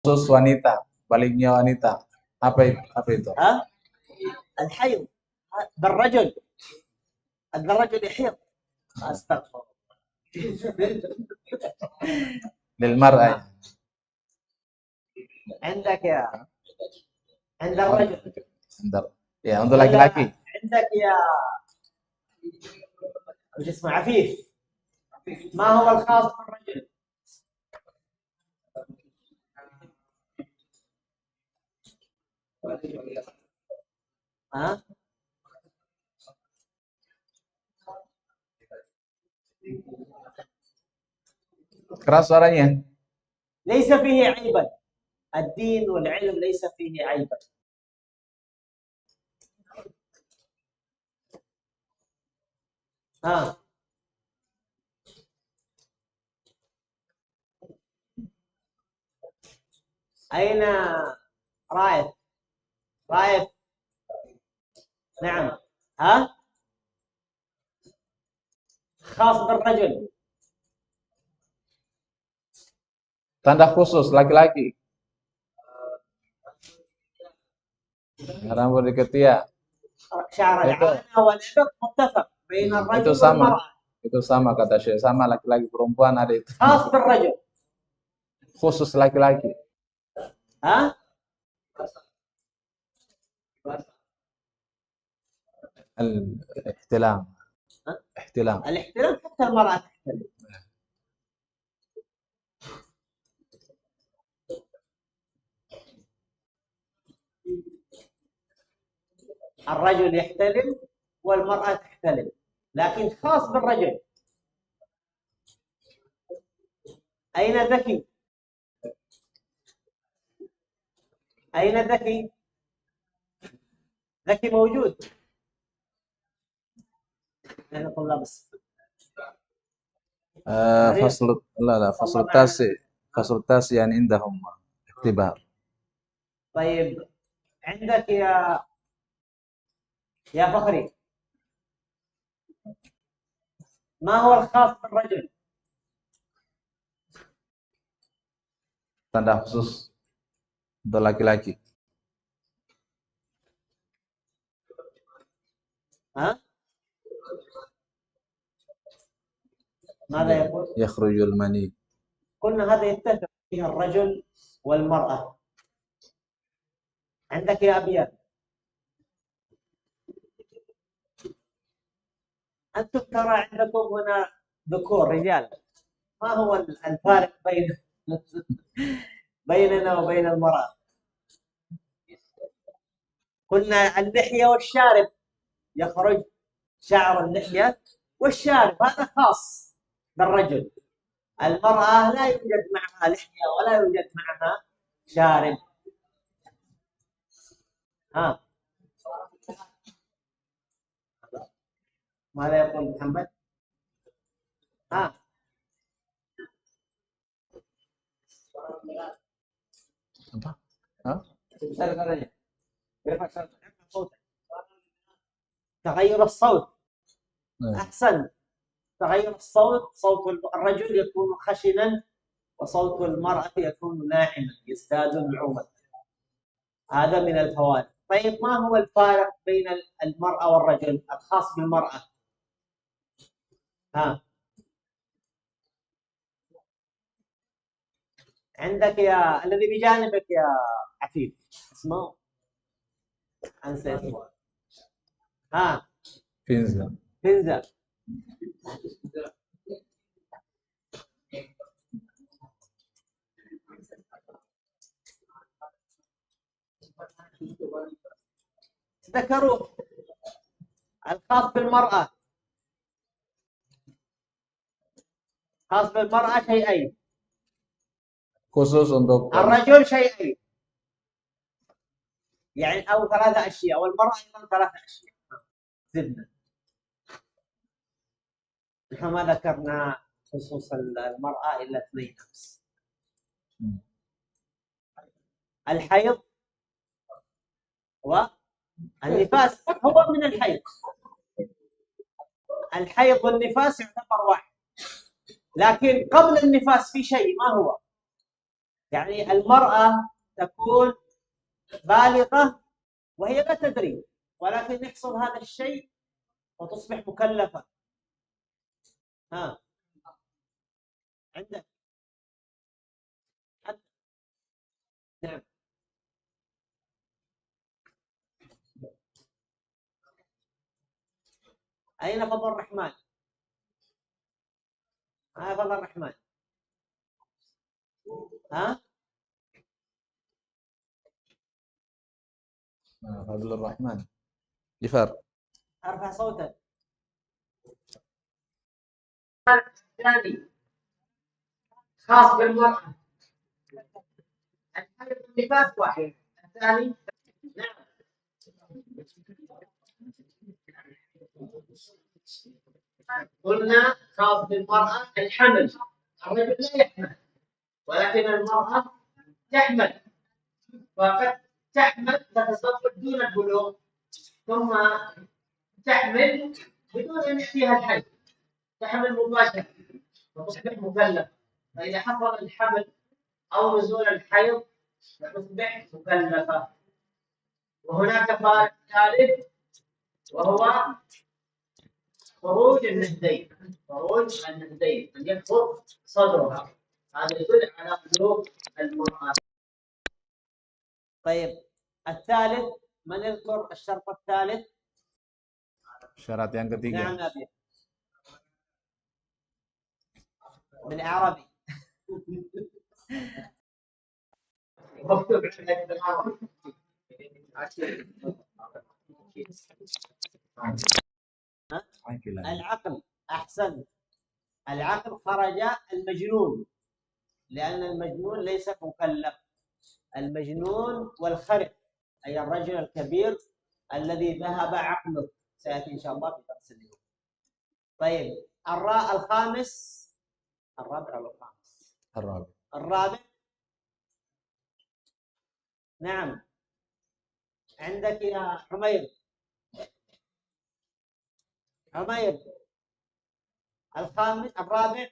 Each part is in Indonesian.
khusus wanita, baliknya wanita. Apa itu? Apa itu? ها الحيض بالرجل، الرجل يحيض. استغفر. Lilmar'ah. عندك يا عند الرجل Bentar. Ya, untuk ولا laki-laki. عندك يا وش اسمه عفيف، ما هو الخاص بالرجل؟ ها Keras suaranya. ليس فيه عيبا، الدين والعلم ليس فيه عيبا. ها أين رايف؟ رايف نعم. ها خاص بالرجل. Tanda khusus laki-laki. Rambut di ketiak. شعر Itu العانة والإبط متفق بين itu الرجل sama. والمرأة. Itu sama kata Syekh. Sama laki-laki perempuan ada itu. خاص بالرجل. Khusus laki-laki. ها الاحتلام. احتلام. الاحتلام حتى المرأة تحتلم. الرجل يحتلم والمرأة تحتلم، لكن خاص بالرجل. أين ذكي؟ أين ذكي؟ ذكي موجود. أنا طلاب فصل لا فصل التاسع. فصل التاسع يعني عندهم اختبار. طيب عندك يا فخري، ما هو الخاص بالرجل؟ Tanda khusus untuk laki-laki. ها ماذا يقول؟ يخرج المني. قلنا هذا يتفق فيه الرجل والمرأة. عندك يا أبيات، أنتم ترى عندكم هنا ذكور رجال، ما هو الفارق بيننا وبين المرأة؟ قلنا اللحية والشارب، يخرج شعر اللحية والشارب، هذا خاص بالرجل. المرأة لا يوجد معها لحية ولا يوجد معها شارب. ها ماذا يقول محمد؟ ها Apa? Hah? تغير الصوت. Nah, أحسن. تغير الصوت، صوت الرجل يكون خشنا وصوت المرأة يكون ناعما يزداد نعومة. هذا من الفوارق. طيب ما هو الفارق بين المرأة والرجل الخاص بالمرأة؟ ها عندك يا الذي بجانبك يا عفيف، اسمه أنسى اسمه. ها Pinza. بنزا. ذكروه الخاص بالمرأة. خاص بالمرأة شيئين، Khusus untuk الرجل شيئين يعني أو ثلاثة أشياء، والمرأة أيضا ثلاثة أشياء. زدنا، نحن ما ذكرنا خصوص المرأة إلا اثنين أمس. الحيض والنفاس. هو من الحيض، الحيض والنفاس يعتبر واحد، لكن قبل النفاس في شيء، ما هو؟ يعني المرأة تكون بالغة وهي لا تدري، ولكن يحصل هذا الشيء وتصبح مكلفة. ها عندك نعم. أين فضل الرحمن؟ فضل الرحمن. ها فضل الرحمن جفار. ارفع صوتك. الثاني خاص بالمرأة، النفاس واحد، الثاني نعم. قلنا خاص بالمرأة الحمل، الرجل لا يحمل ولكن المرأة تحمل، وقد تحمل تتصرف دون البلوغ ثم تحمل بدون ان ياتيها الحمل، تحمل مباشره وتصبح مكلفه. فاذا حصل الحمل او نزول الحيض فتصبح مكلفه. وهناك فارق ثالث وهو خروج النهدين، خروج النهدين ان يخرج صدرها، هذا يدل على بلوغ المراه. طيب الثالث، من يذكر الشرط الثالث؟ Syarat yang ketiga. نعم أبي بالعربي. مكتوب عندك بالعربي. العقل. أحسن. العقل خرج المجنون، لأن المجنون ليس مكلف. المجنون والخرق أي الرجل الكبير الذي ذهب عقله، سيأتي إن شاء الله في درس اليوم. طيب الخامس، الرابع أو الخامس؟ الرابع. نعم عندك يا حمير. حمير الخامس الرابع.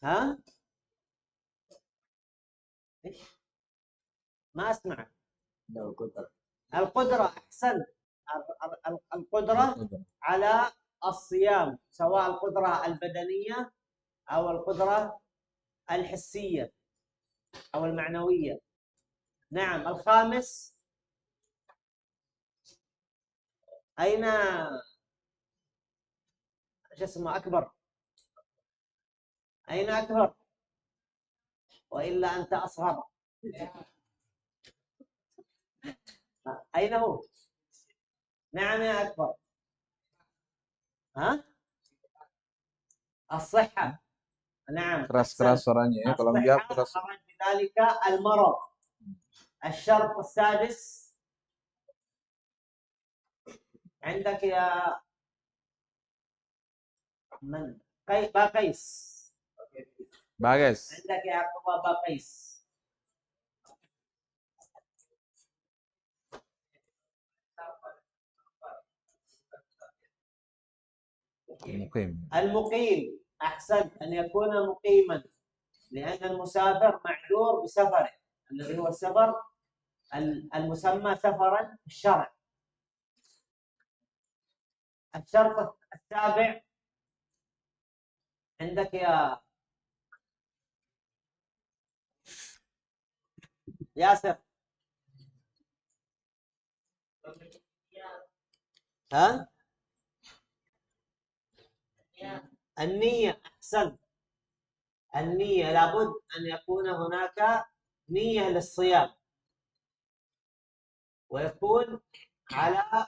ها إيش؟ ما أسمع. القدرة. أحسن. القدرة على الصيام، سواء القدرة البدنية أو القدرة الحسية أو المعنوية. نعم الخامس. أين ايش اسمه أكبر؟ أين أكبر؟ وإلا أنت أصغر. أين هو؟ نعم يا أكبر. ها الصحة. نعم Keras-keras suaranya ya. Kalau menjawab keras. خرج بذلك المرض. الشرط السادس عندك يا من؟ باقيس. Bagus. عندك يا عبد الله باقيس. المقيم. أحسن، أن يكون مقيما، لأن المسافر معذور بسفره الذي هو السفر المسمى سفرا في الشرع. الشرط السابع عندك يا ياسر. ها النية. أحسن، النية لابد أن يكون هناك نية للصيام، ويكون على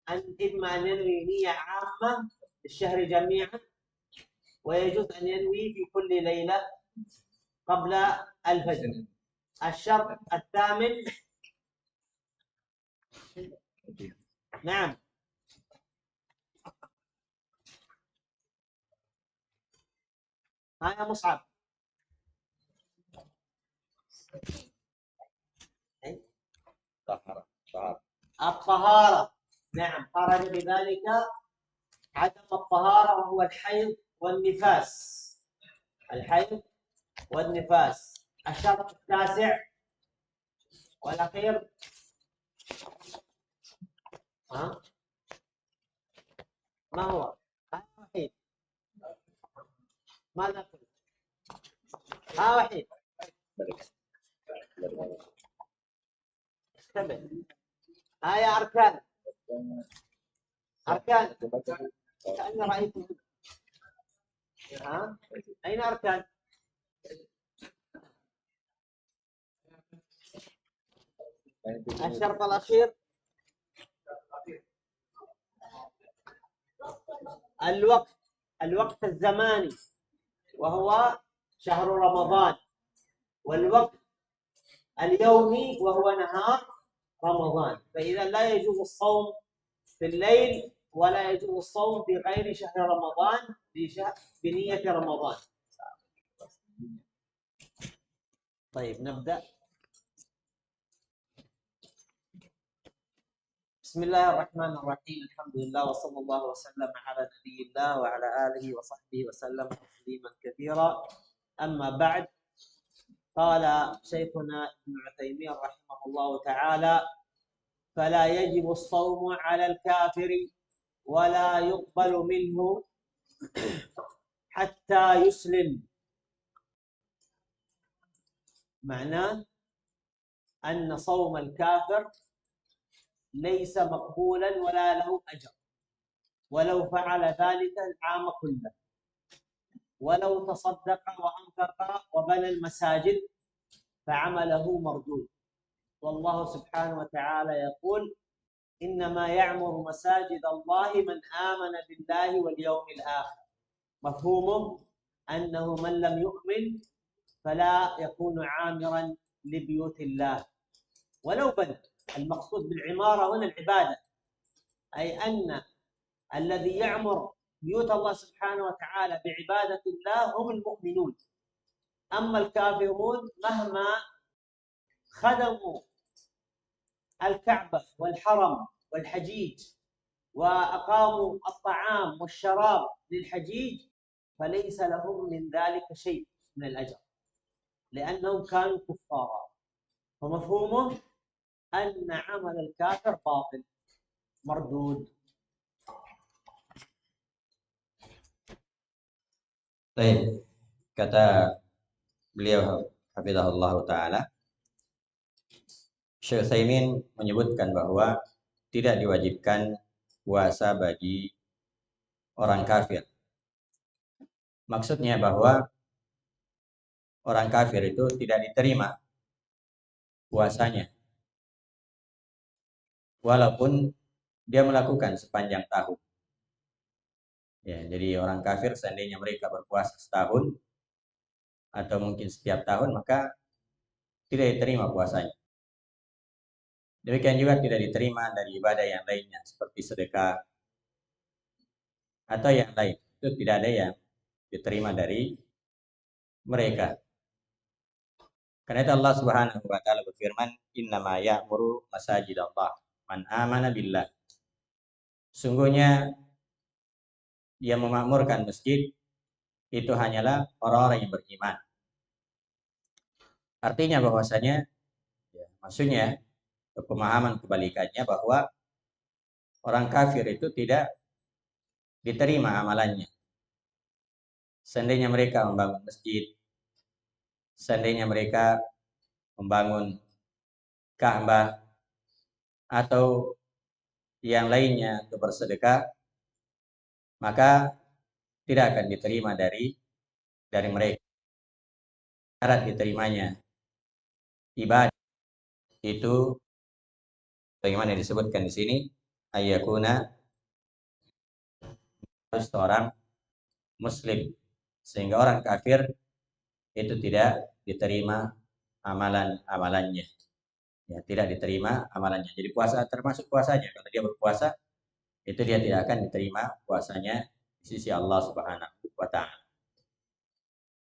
أن إما أن ينوي نية عامة للشهر جميعا، ويجوز أن ينوي في كل ليلة قبل الفجر. الشرط الثامن. نعم يا مصعب. الطهارة. نعم خرج بذلك عدم الطهارة وهو الحيض والنفاس. الحيض والنفاس. الشرط التاسع والأخير ما هو؟ وحيد. ماذا قلت؟ وحيد. انتبه. يا أركان. أركان. كأني رأيته. أين أركان؟ الشرط الأخير الوقت الزماني وهو شهر رمضان، والوقت اليومي وهو نهار رمضان. فإذا لا يجوز الصوم في الليل ولا يجوز الصوم في غير شهر رمضان بنية رمضان. طيب نبدأ. بسم الله الرحمن الرحيم. الحمد لله وصلى الله وسلم على نبي الله وعلى آله وصحبه وسلم تسليما كثيرا. أما بعد، قال شيخنا ابن عثيمين رحمه الله تعالى: فلا يجب الصوم على الكافر ولا يقبل منه حتى يسلم. معناه أن صوم الكافر ليس مقبولا ولا له أجر، ولو فعل ذلك العام كله، ولو تصدق وأنفق وبنى المساجد فعمله مردود. والله سبحانه وتعالى يقول: إنما يعمر مساجد الله من آمن بالله واليوم الآخر. مفهومه أنه من لم يؤمن فلا يكون عامرا لبيوت الله ولو بنى. المقصود بالعمارة هنا العبادة، أي أن الذي يعمر بيوت الله سبحانه وتعالى بعبادة الله هم المؤمنون. أما الكافرون مهما خدموا الكعبة والحرم والحجيج وأقاموا الطعام والشراب للحجيج فليس لهم من ذلك شيء من الأجر، لأنهم كانوا كفارا. فمفهومه أن عمل الكافر باطل مردود. Baik, kata beliau hafizahullah ta'ala, Syekh Utsaimin menyebutkan bahwa tidak diwajibkan puasa bagi orang kafir. Maksudnya bahwa orang kafir itu tidak diterima puasanya, walaupun dia melakukan sepanjang tahun. Ya, jadi orang kafir seandainya mereka berpuasa setahun atau mungkin setiap tahun, maka tidak diterima puasanya. Demikian juga tidak diterima dari ibadah yang lainnya seperti sedekah atau yang lain. Itu tidak ada yang diterima dari mereka. Karena itu Allah Subhanahu wa taala berfirman, "Innama ya'muru masajidallah man amana billah." Sungguhnya yang memakmurkan masjid itu hanyalah orang-orang yang beriman. Artinya bahwasanya maksudnya pemahaman kebalikannya bahwa orang kafir itu tidak diterima amalannya. Seandainya mereka membangun masjid, seandainya mereka membangun Ka'bah atau yang lainnya untuk bersedekah, maka tidak akan diterima dari mereka. Syarat diterimanya ibadah itu bagaimana disebutkan di sini, ayyakuna, harus seorang muslim, sehingga orang kafir itu tidak diterima amalan-amalannya. Ya, tidak diterima amalannya. Jadi puasa termasuk puasanya. Kalau dia berpuasa, itu dia tidak akan diterima puasanya di sisi Allah Subhanahu wa taala.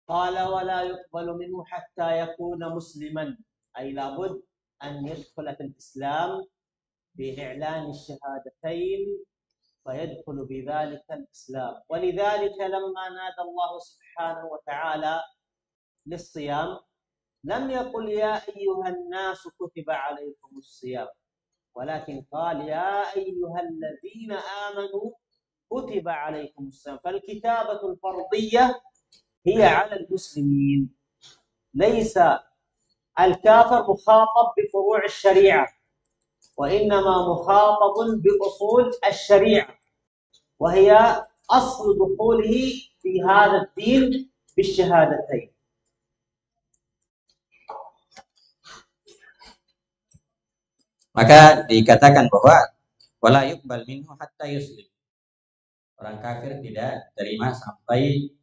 قال ولا يقبل منه حتى يكون مسلما، أي لابد أن يدخل في الإسلام بإعلان الشهادتين فيدخل بذلك الإسلام. ولذلك لما نادى الله سبحانه وتعالى للصيام لم يقل يا أيها الناس كتب عليكم الصيام، ولكن قال يا أيها الذين آمنوا كتب عليكم الصيام. فالكتابة الفرضية هي على المسلمين، ليس الكافر مخاطب بفروع الشريعة، وإنما مخاطب بأصول الشريعة، وهي أصل دخوله في هذا الدين بالشهادتين. Maka dikatakan bahwa wala yuqbal minhu hatta yuslim. Orang kafir tidak terima sampai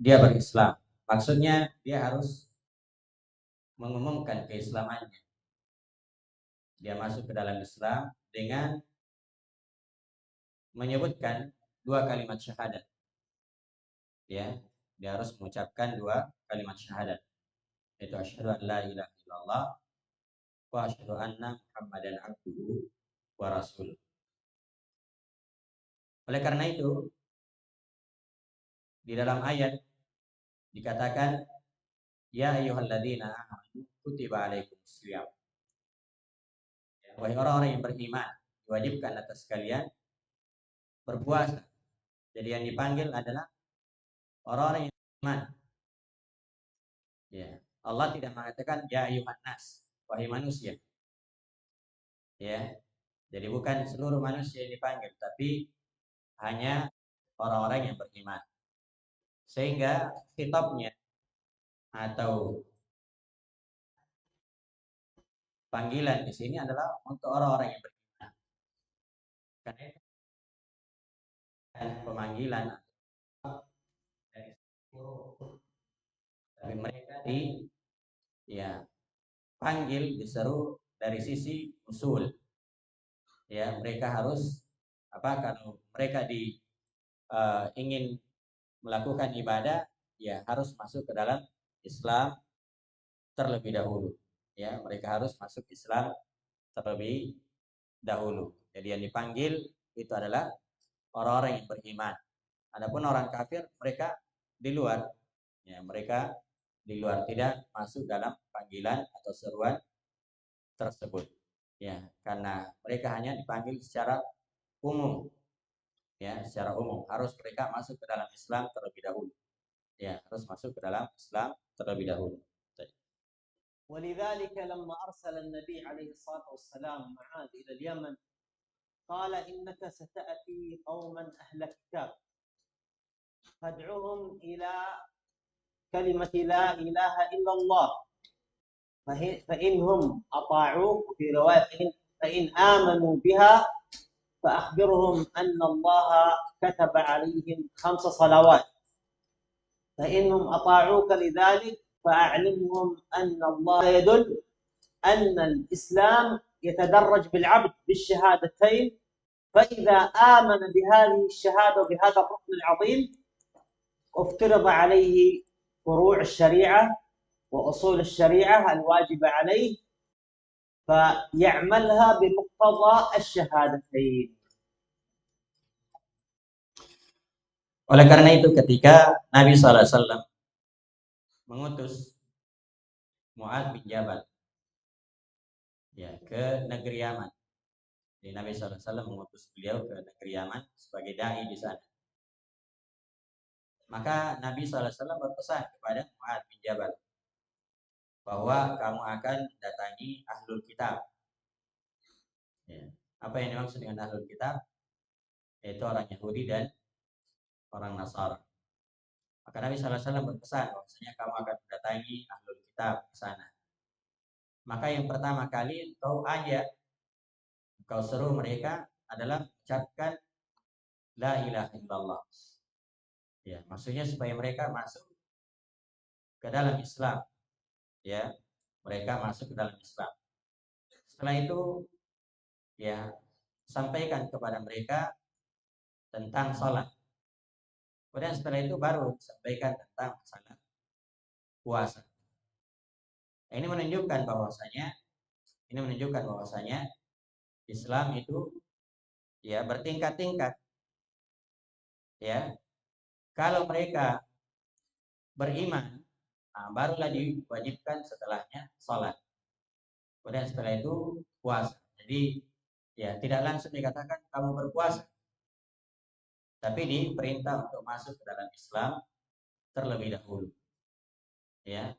dia berislam. Maksudnya dia harus mengumumkan keislamannya. Dia masuk ke dalam Islam dengan menyebutkan 2 kalimat syahadat. Ya, dia harus mengucapkan 2 kalimat syahadat. Yaitu asyhadu an la ilaha illallah wa asyhadu anna Muhammadan abduhu wa rasuluh. Oleh karena itu, di dalam ayat dikatakan ya ayyuhalladzina amanu kutiba alaikumus shiyam. Wahai orang-orang yang beriman, diwajibkan atas kalian berpuasa. Jadi yang dipanggil adalah orang-orang yang beriman. Ya, Allah tidak mengatakan ya ayyuhan nas, wahai manusia. Ya. Jadi bukan seluruh manusia yang dipanggil, tapi hanya orang-orang yang beriman. Sehingga khitabnya atau panggilan di sini adalah untuk orang-orang yang beriman. Karena pemanggilan dari tapi mereka panggil, diseru dari sisi usul. Ya, mereka harus kalau mereka ingin melakukan ibadah, ya harus masuk ke dalam Islam terlebih dahulu. Ya, mereka harus masuk Islam terlebih dahulu. Jadi yang dipanggil itu adalah orang-orang yang beriman. Adapun orang kafir, mereka di luar. Ya, mereka di luar, tidak masuk dalam panggilan atau seruan tersebut. Ya, karena mereka hanya dipanggil secara umum. Ya, secara umum harus mereka masuk ke dalam Islam terlebih dahulu. Ya, harus masuk ke dalam Islam terlebih dahulu. ولذلك لما أرسل النبي عليه الصلاة والسلام معاذ إلى اليمن قال إنك ستأتي قوما أهل كتاب فادعوهم إلى كلمة لا إله إلا الله فإنهم أطاعوك، في رواية فإن آمنوا بها فأخبرهم أن الله كتب عليهم 5 صلوات، فإنهم أطاعوك لذلك فأعلمهم أن الله يدل أن الإسلام يتدرج بالعبد بالشهادتين، فإذا آمن بهذه الشهادة وبهذا الركن العظيم افترض عليه فروع الشريعة وأصول الشريعة الواجبة عليه فيعملها بمقتضى الشهادتين. Oleh karena itu ketika Nabi SAW mengutus Mu'adz bin Jabal ke negeri Yaman, jadi Nabi SAW mengutus beliau ke negeri Yaman sebagai dai di sana. Maka Nabi SAW berpesan kepada Mu'adz bin Jabal bahwa kamu akan datangi ahlul kitab. Ya. Apa yang dimaksud dengan ahlul kitab? Yaitu orang Yahudi dan orang Nasara. Maka Nabi SAW berpesan bahwasanya kamu akan mendatangi ahlul kitab ke sana. Maka yang pertama kali engkau seru mereka adalah mengucapkan la ilaha illallah. Ya, maksudnya supaya mereka masuk ke dalam Islam. Ya, mereka masuk ke dalam Islam. Setelah itu sampaikan kepada mereka tentang salat. Kemudian setelah itu baru sampaikan tentang masalah puasa. Ini menunjukkan bahwasanya Islam itu bertingkat-tingkat Ya, kalau mereka beriman, nah, barulah diwajibkan setelahnya sholat. Kemudian setelah itu puasa. Jadi ya tidak langsung dikatakan kamu berpuasa, tapi diperintah untuk masuk ke dalam Islam terlebih dahulu. Ya,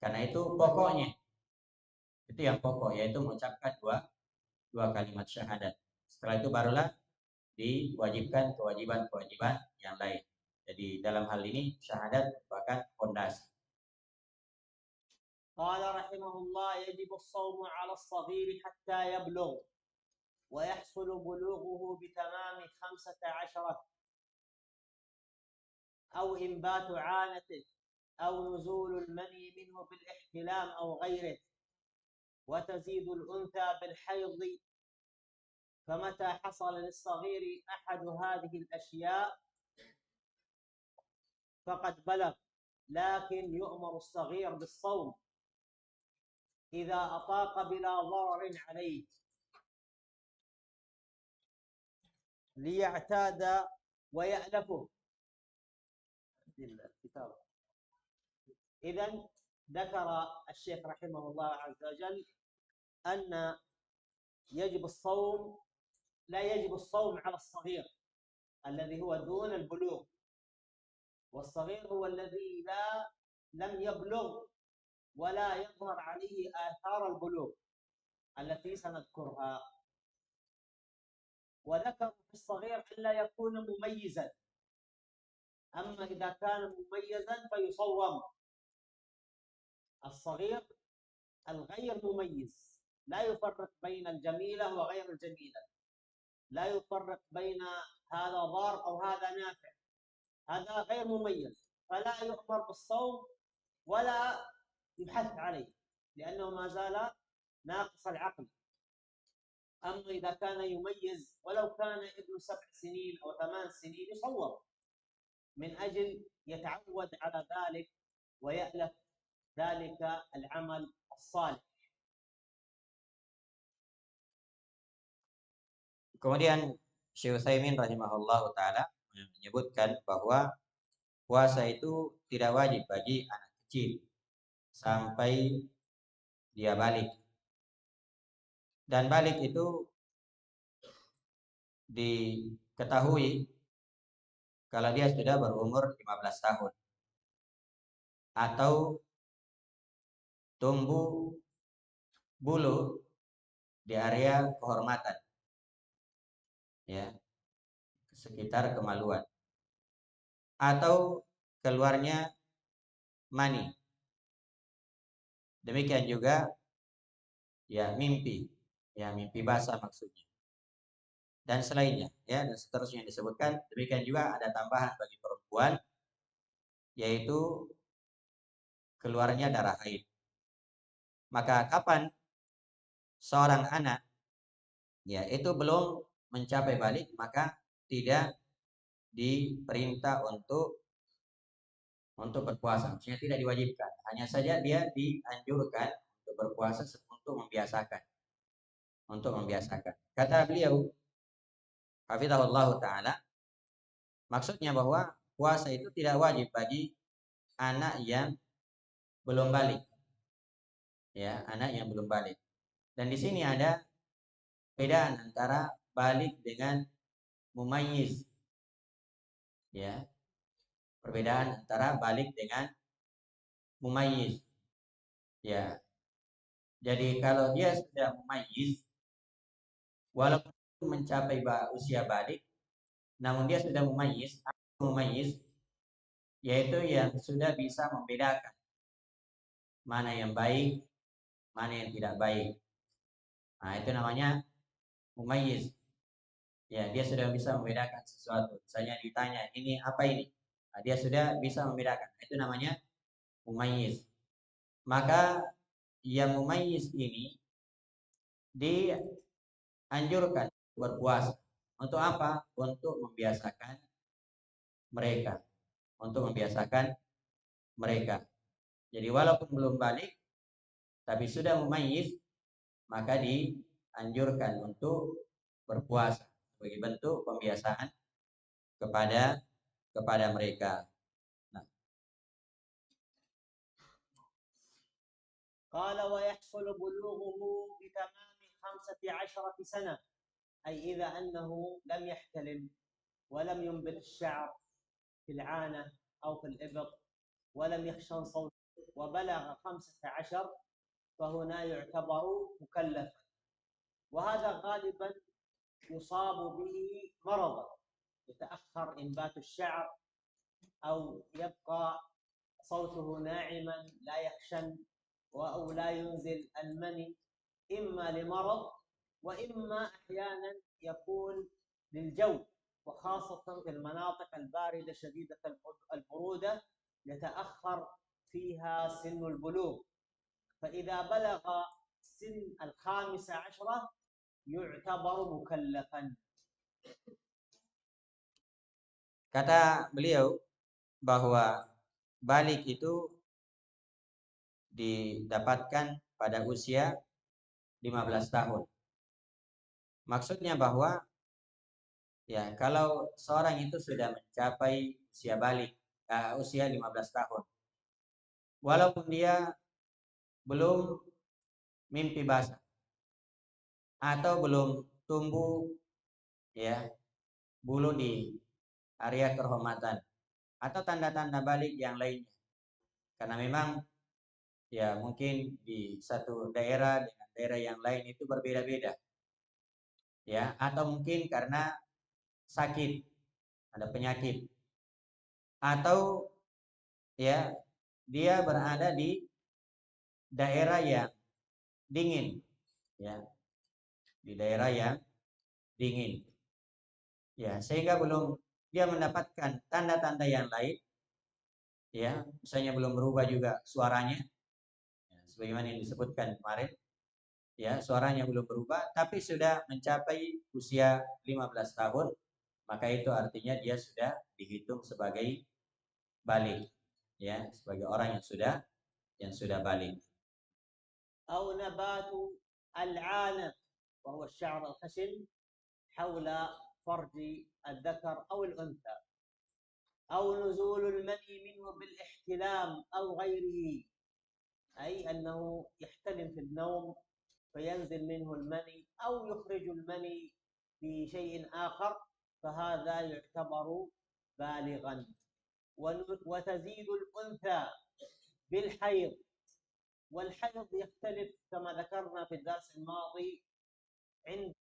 karena itu pokoknya, itu yang pokok, yaitu mengucapkan dua kalimat syahadat. Setelah itu barulah diwajibkan kewajiban-kewajiban yang lain. Jadi dalam hal ini syahadat merupakan fondasi. قال رحمه الله: يجب الصوم على الصغير حتى يبلغ ويحصل بلوغه بتمام 15 أو إنبات عانته أو نزول المني منه بالاحتلام أو غيره، وتزيد الأنثى بالحيض. فمتى حصل للصغير أحد هذه الأشياء فقد بلغ، لكن يؤمر الصغير بالصوم إذا أطاق بلا ضرر عليه ليعتاد ويألفه. إذن ذكر الشيخ رحمه الله عز وجل أن يجب الصوم، لا يجب الصوم على الصغير الذي هو دون البلوغ، والصغير هو الذي لم يبلغ ولا يظهر عليه آثار البلوغ التي سنذكرها. وذكر في الصغير ألا يكون مميزا، أما إذا كان مميزا فيصوم. الصغير الغير مميز لا يفرق بين الجميلة وغير الجميلة، لا يفرق بين هذا ضار أو هذا نافع، هذا غير مميز، فلا يؤمر بالصوم ولا يبحث عليه لأنه ما زال ناقص العقل. أما إذا كان يميز ولو كان ابن 7 سنين أو 8 سنين يصوم من أجل يتعود على ذلك ويألف ذلك العمل الصالح. Kemudian Syekh Utsaimin rahimahullah taala menyebutkan bahwa puasa itu tidak wajib bagi anak kecil sampai dia balik. Dan balik itu diketahui kalau dia sudah berumur 15 tahun atau tumbuh bulu di area kehormatan, ya, sekitar kemaluan, atau keluarnya mani. Demikian juga ya mimpi basah maksudnya, dan selainnya, ya, dan seterusnya disebutkan. Demikian juga ada tambahan bagi perempuan, yaitu keluarnya darah haid. Maka kapan seorang anak ya itu belum mencapai balik, maka tidak diperintah untuk berpuasa, maksudnya tidak diwajibkan, hanya saja dia dianjurkan untuk berpuasa untuk membiasakan. Kata beliau hafizahullah taala, maksudnya bahwa puasa itu tidak wajib bagi anak yang belum balik, ya, anak yang belum balik. Dan di sini ada perbedaan antara balik dengan mumayyiz, ya, perbedaan antara balik dengan mumayyiz, ya. Jadi kalau dia sudah mumayyiz, walaupun mencapai usia balik, namun dia sudah mumayyiz, yaitu yang sudah bisa membedakan mana yang baik, mana yang tidak baik. Nah, itu namanya mumayyiz. Ya, dia sudah bisa membedakan sesuatu. Misalnya ditanya, ini apa ini? Nah, dia sudah bisa membedakan. Itu namanya mumayyiz. Maka yang mumayyiz ini dianjurkan berpuasa. Untuk apa? Untuk membiasakan mereka. Jadi walaupun belum balik, tapi sudah mumayyiz, maka dianjurkan untuk berpuasa sebagai bentuk pembiasaan kepada kepada mereka. Nah, قال ويحصل بلوغه بتمام 15 سنة، أي إذا أنه لم يحتلم ولم ينبت الشعر في العانة أو في الإبط ولم يخشن صوته وبلغ 15 فهنا يعتبر مكلفا، وهذا غالبا يصاب به مرضا يتأخر إنبات الشعر أو يبقى صوته ناعما لا يخشن أو لا ينزل المني، إما لمرض وإما أحيانا يكون للجو، وخاصة في المناطق الباردة شديدة البرودة يتأخر فيها سن البلوغ، فإذا بلغ سن 15 يعتبر مكلفا. kata beliau bahwa balik itu didapatkan pada usia 15 tahun. Maksudnya bahwa ya kalau seorang itu sudah mencapai usia balik, usia 15 tahun, walaupun dia belum mimpi basah atau belum tumbuh ya bulu di area kehormatan atau tanda-tanda balik yang lainnya, karena memang ya mungkin di satu daerah dengan daerah yang lain itu berbeda-beda ya, atau mungkin karena sakit, ada penyakit, atau ya dia berada di daerah yang dingin ya, di daerah yang dingin ya, sehingga belum dia mendapatkan tanda-tanda yang lain ya, misalnya belum berubah juga suaranya ya, sebagaimana yang disebutkan kemarin ya, suaranya belum berubah tapi sudah mencapai usia 15 tahun, maka itu artinya dia sudah dihitung sebagai balik ya, sebagai orang yang sudah balik. أو نبات العانة وهو الشعر الخشن حول فرج الذكر أو الأنثى، أو نزول المني منه بالاحتلام أو غيره، أي أنه يحتلم في النوم فينزل منه المني أو يخرج المني بشيء آخر، فهذا يعتبر بالغا. وتزيد الأنثى بالحيض، والحيض يختلف كما ذكرنا في الدرس الماضي عند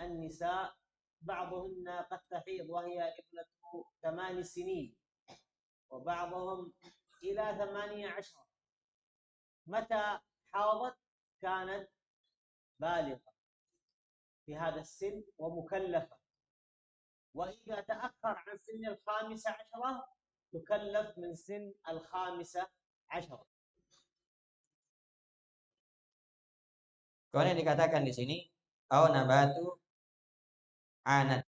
النساء، بعضهن قد تحيض وهي ابنة 8 سنين وبعضهم إلى 18. متى حاضت كانت بالغة في هذا السن ومكلفة، وإذا تأخر عن سن 15 تكلف من سن 15. Kemudian dikatakan di sini au nabatu anat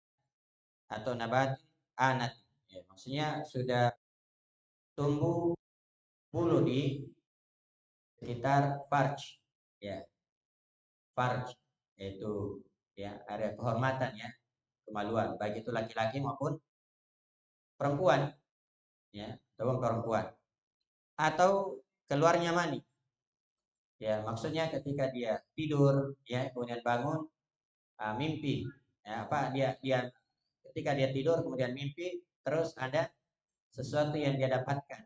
atau nabat anat ya, maksudnya sudah tumbuh bulu di sekitar farj ya, farj yaitu ya area kehormatan ya, kemaluan, baik itu laki-laki maupun perempuan ya, ataupun perempuan, atau keluarnya mani ya, maksudnya ketika dia tidur ya kemudian bangun mimpi ya, dia ketika dia tidur kemudian mimpi terus ada sesuatu yang dia dapatkan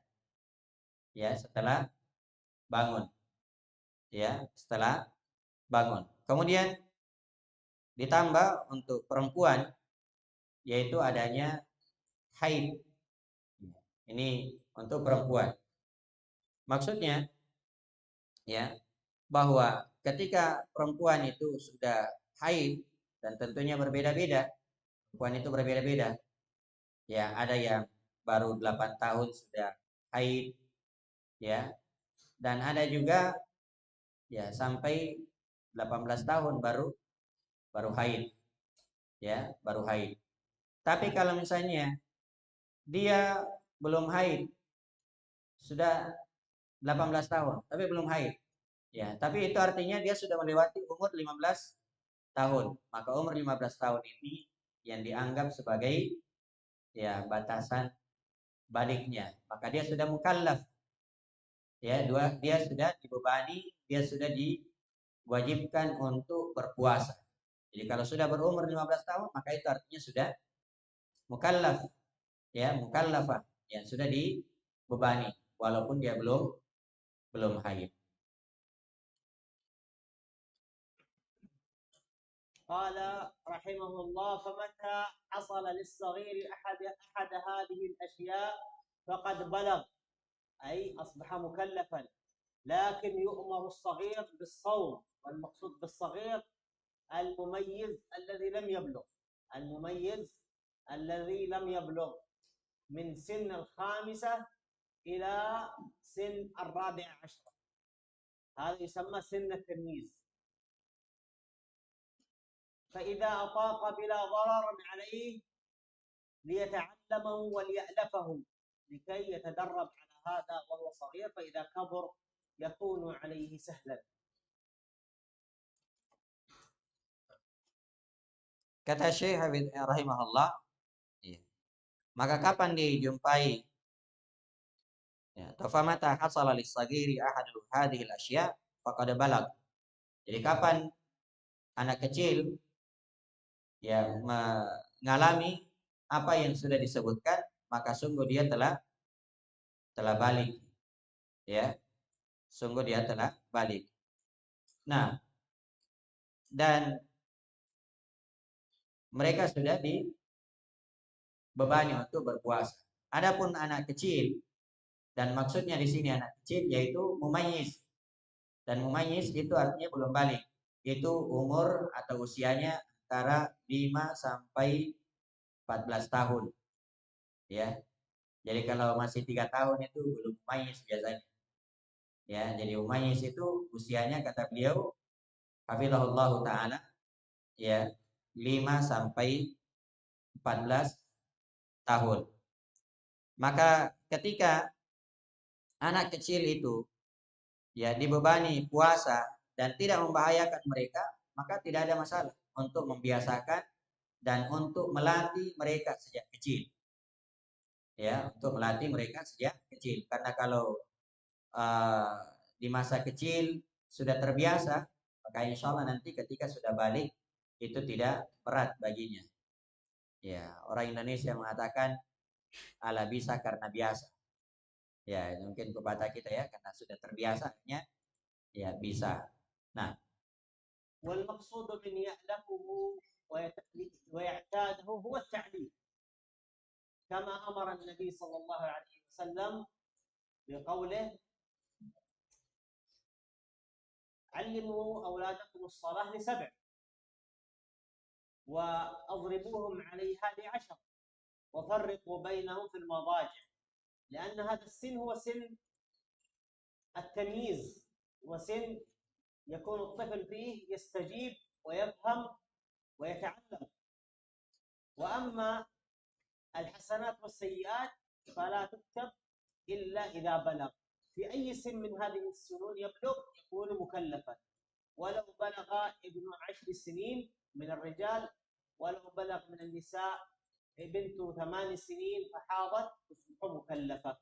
ya setelah bangun ya, setelah bangun. Kemudian ditambah untuk perempuan yaitu adanya haid. Ini untuk perempuan. Maksudnya ya bahwa ketika perempuan itu sudah haid, dan tentunya berbeda-beda, perempuan itu berbeda-beda. Ya, ada yang baru 8 tahun sudah haid ya. Dan ada juga ya sampai 18 tahun baru haid. Ya, baru haid. Tapi kalau misalnya dia belum haid, sudah 18 tahun tapi belum haid. Ya, tapi itu artinya dia sudah melewati umur 15 tahun. Maka umur 15 tahun ini yang dianggap sebagai ya batasan baliknya, maka dia sudah mukallaf. Ya, dia sudah dibebani, dia sudah diwajibkan untuk berpuasa. Jadi kalau sudah berumur 15 tahun, maka itu artinya sudah mukallaf, ya, mukallafah, yang sudah dibebani walaupun dia belum haid. قال رحمه الله: فمتى حصل للصغير أحد هذه الأشياء فقد بلغ، أي أصبح مكلفا، لكن يؤمر الصغير بالصوم، والمقصود بالصغير المميز الذي لم يبلغ، المميز الذي لم يبلغ من سن 5 إلى سن 14، هذا يسمى سن التمييز. فإذا أطاق بلا ضرر عليه ليتعلمه وليألفه لكي يتدرب على هذا وهو صغير، فإذا كبر يكون عليه سهلا. Kata Syekh Habib rahimahullah, ya, maka kapan dijumpai, ya, tafamata hasala lis-sagiri ahadu hadhil asya faqad balag. Jadi kapan anak kecil ya mengalami apa yang sudah disebutkan, maka sungguh dia telah balik, ya, sungguh dia telah balik. Nah, dan mereka sudah dibebani untuk berpuasa. Adapun anak kecil, dan maksudnya di sini anak kecil yaitu mumayyiz, dan mumayyiz itu artinya belum balik, itu umur atau usianya antara 5 sampai 14 tahun, ya. Jadi kalau masih 3 tahun itu belum mumayyiz biasanya, ya. Jadi mumayyiz itu usianya kata beliau hafizahullah taala, ya, 5 sampai 14 tahun. Maka ketika anak kecil itu ya dibebani puasa dan tidak membahayakan mereka, maka tidak ada masalah untuk membiasakan dan untuk melatih mereka sejak kecil. Ya, untuk melatih mereka sejak kecil. Karena kalau di masa kecil sudah terbiasa, maka insya Allah nanti ketika sudah balik itu tidak berat baginya. Ya, orang Indonesia mengatakan ala bisa karena biasa. Ya, mungkin pepatah kita ya, karena sudah terbiasanya ya bisa. Nah, والمقصود من يألفه ويعتاده هو التعليم، كما أمر النبي صلى الله عليه وسلم بقوله: علموا أولادكم الصلاة ل7 وأضربوهم عليها ل10 وفرقوا بينهم في المضاجع، لأن هذا السن هو سن التمييز، وسن يكون الطفل فيه يستجيب ويفهم ويتعلم. وأما الحسنات والسيئات فلا تكتب إلا إذا بلغ. في أي سن من هذه السنون يبلغ يكون مكلفا، ولو بلغ ابن 10 سنين من الرجال، ولو بلغ من النساء بنت 8 سنين فحاضت تصبح مكلفة.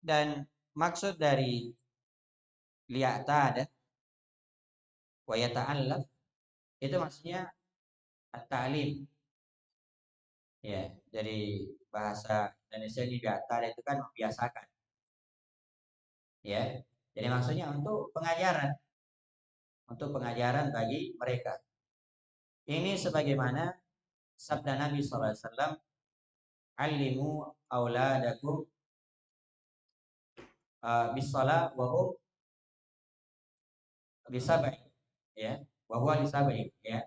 dan maksud dari liya'tada wa yata'allaf itu maksudnya at-ta'lim. Ya, dari bahasa Indonesia ini liya'tada itu kan membiasakan. Ya. Jadi maksudnya untuk pengajaran. Untuk pengajaran bagi mereka. Ini sebagaimana sabda Nabi sallallahu alaihi wasallam, "Allimu auladakum bis-shalah wa hum lisabai," ya, wa huwa lisabai, ya.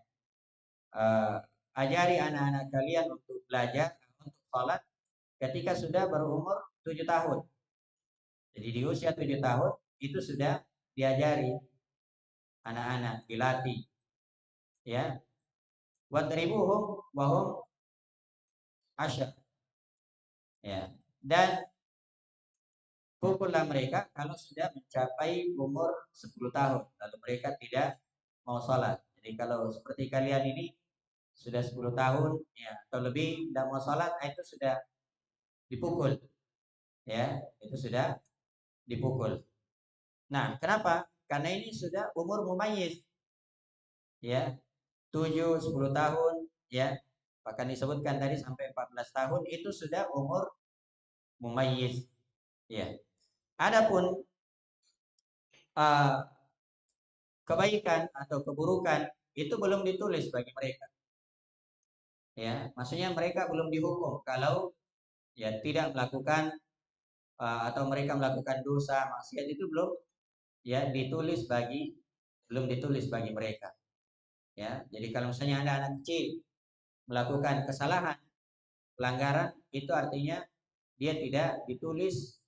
Ajari anak-anak kalian untuk belajar untuk salat ketika sudah berumur 7 tahun. Jadi di usia 7 tahun itu sudah diajari anak-anak, dilatih. Ya. Wadribuhum wa hum 10. Ya. Dan pukullah mereka kalau sudah mencapai umur 10 tahun, lalu mereka tidak mau sholat. Jadi kalau seperti kalian ini sudah 10 tahun ya atau lebih tidak mau sholat, itu sudah dipukul. Ya, itu sudah dipukul. Nah, kenapa? Karena ini sudah umur mumayyiz. Ya, 7, 10 tahun ya. Bahkan disebutkan tadi sampai 14 tahun itu sudah umur mumayyiz. Ya. Adapun kebaikan atau keburukan itu belum ditulis bagi mereka. Ya, maksudnya mereka belum dihukum kalau ya tidak melakukan atau mereka melakukan dosa maksiat itu belum ya belum ditulis bagi mereka. Ya, jadi kalau misalnya ada anak kecil melakukan kesalahan, pelanggaran, itu artinya dia tidak ditulis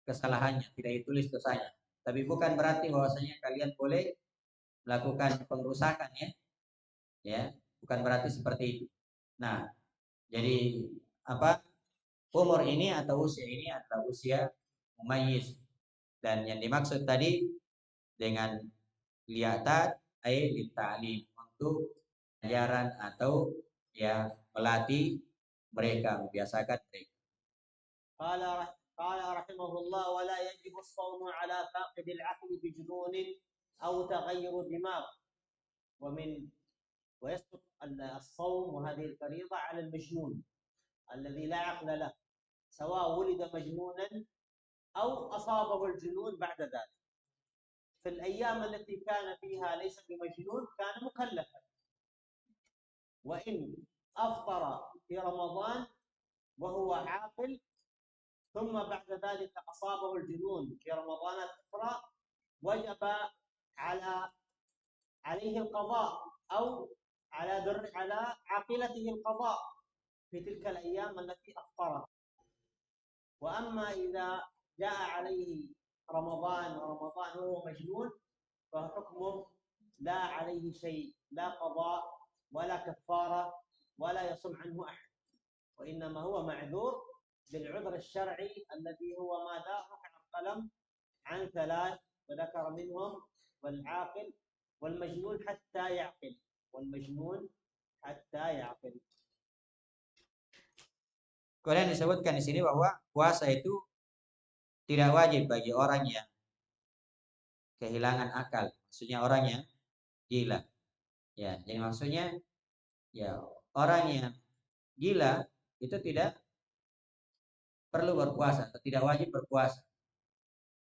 kesalahannya, tidak ditulis dosanya. Tapi bukan berarti bahwasanya kalian boleh melakukan pengrusakan ya. Ya, bukan berarti seperti itu. Nah, jadi apa? Umur ini atau usia ini adalah usia mumayyiz. Dan yang dimaksud tadi dengan liatat ta'lim untuk ajaran atau ya melatih mereka, membiasakan mereka. قال رحمه الله ولا يجب الصوم على فاقد العقل بجنون أو تغير دماغ ويسقط الصوم وهذه الفريضة على المجنون الذي لا عقل له سواء ولد مجنونا أو أصابه الجنون بعد ذلك. في الأيام التي كان فيها ليس بمجنون كان مكلفا، وإن أفطر في رمضان وهو عاقل ثم بعد ذلك أصابه الجنون في رمضان الأخرى وجب عليه القضاء أو على عاقلته القضاء في تلك الأيام التي أفطرها. وأما إذا جاء عليه رمضان وهو مجنون فحكمه لا عليه شيء، لا قضاء ولا كفارة ولا يصوم عنه أحد، وإنما هو معذور بالعذر الشرعي الذي هو ماذا؟ رفع القلم عن 3 وذكر منهم والعاقل والمجنون حتى يعقل. Kemudian disebutkan di sini bahwa puasa itu tidak wajib bagi orang yang kehilangan akal, maksudnya orang yang gila. Ya, jadi maksudnya ya orang yang gila itu tidak perlu berpuasa atau tidak wajib berpuasa.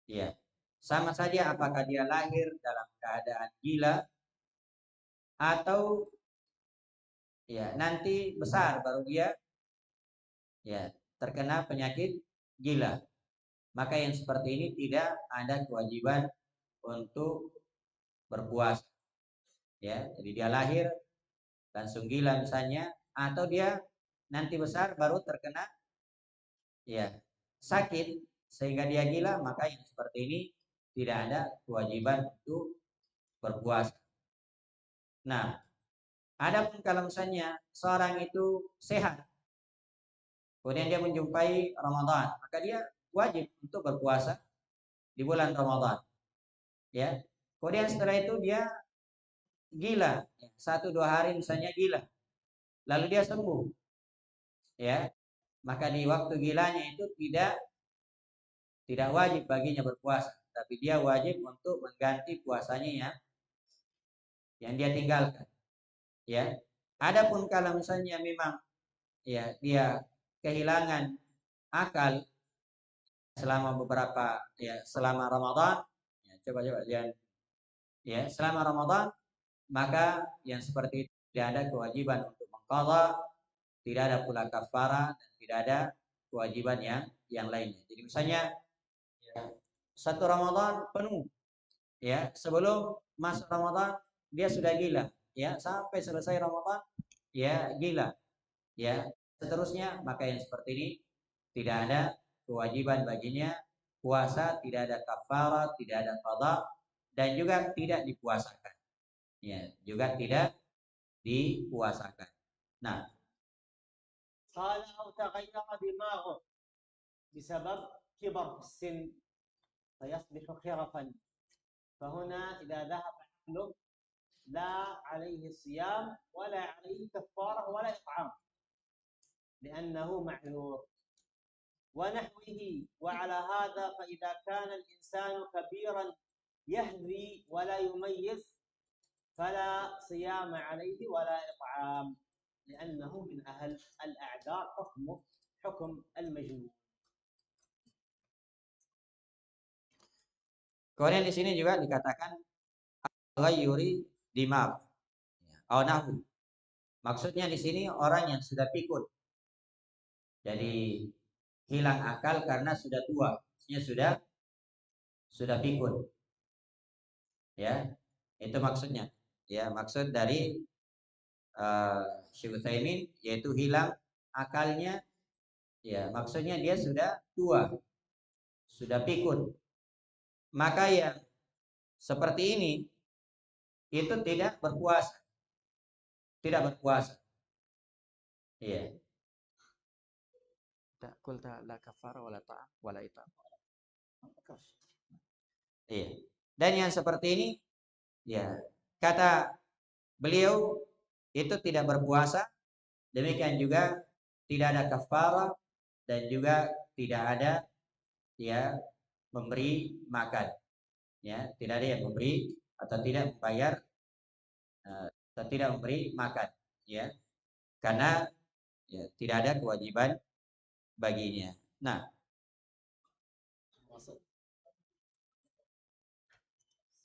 Ya, sama saja apakah dia lahir dalam keadaan gila atau ya nanti besar baru dia ya terkena penyakit gila. Maka yang seperti ini tidak ada kewajiban untuk berpuasa. Ya, jadi dia lahir langsung gila misalnya, atau dia nanti besar baru terkena ya sakit sehingga dia gila, maka yang seperti ini tidak ada kewajiban untuk berpuasa. Nah, adapun kalau misalnya seorang itu sehat, kemudian dia menjumpai Ramadan, maka dia wajib untuk berpuasa di bulan Ramadan. Ya, kemudian setelah itu dia gila, 1-2 hari misalnya gila, lalu dia sembuh, ya, maka di waktu gilanya itu tidak wajib baginya berpuasa, tapi dia wajib untuk mengganti puasanya yang dia tinggalkan. Ya, adapun kalau misalnya memang ya dia kehilangan akal selama selama Ramadan, ya, coba ya selama Ramadan, maka yang seperti itu tidak ada kewajiban untuk mengqadha, tidak ada pula kafarah, dan tidak ada kewajiban yang lainnya. Jadi misalnya ya, 1 Ramadan penuh, ya sebelum masuk Ramadan dia sudah gila, ya sampai selesai Ramadan ya gila, ya seterusnya, maka yang seperti ini tidak ada kewajiban baginya puasa, tidak ada kafarah, tidak ada qadha, dan juga tidak dipuasakan. Ya, juga tidak dipuasakan. Nah, قال أو تغير دماغه بسبب كبر في السن فيصبح خرفا، فهنا إذا ذهب عقله لا عليه صيام ولا عليه كفارة ولا إطعام لأنه معذور ونحوه. وعلى هذا فإذا كان الإنسان كبيرا يهذي ولا يميز فلا صيام عليه ولا إطعام لأنه من أهل الأعذار حكمه حكم المجنون. Kemudian di sini juga dikatakan ghayyuri dimag, nahu. Maksudnya di sini orang yang sudah pikun. Jadi hilang akal karena sudah tua, maksudnya sudah pikun. Ya, itu maksudnya. Ya, maksud dari Syekh Utsaimin yaitu hilang akalnya. Ya, maksudnya dia sudah tua, sudah pikun. Maka yang seperti ini itu tidak berpuasa. Tidak berpuasa. Iya. Qulta la kafara wala ta'am wala itam. Iya. Dan yang seperti ini, ya, kata beliau itu tidak berpuasa, demikian juga tidak ada kafarah dan juga tidak ada ya memberi makan. Ya, tidak ada yang memberi atau tidak membayar atau tidak memberi makan, ya. Karena ya, tidak ada kewajiban baginya. Nah,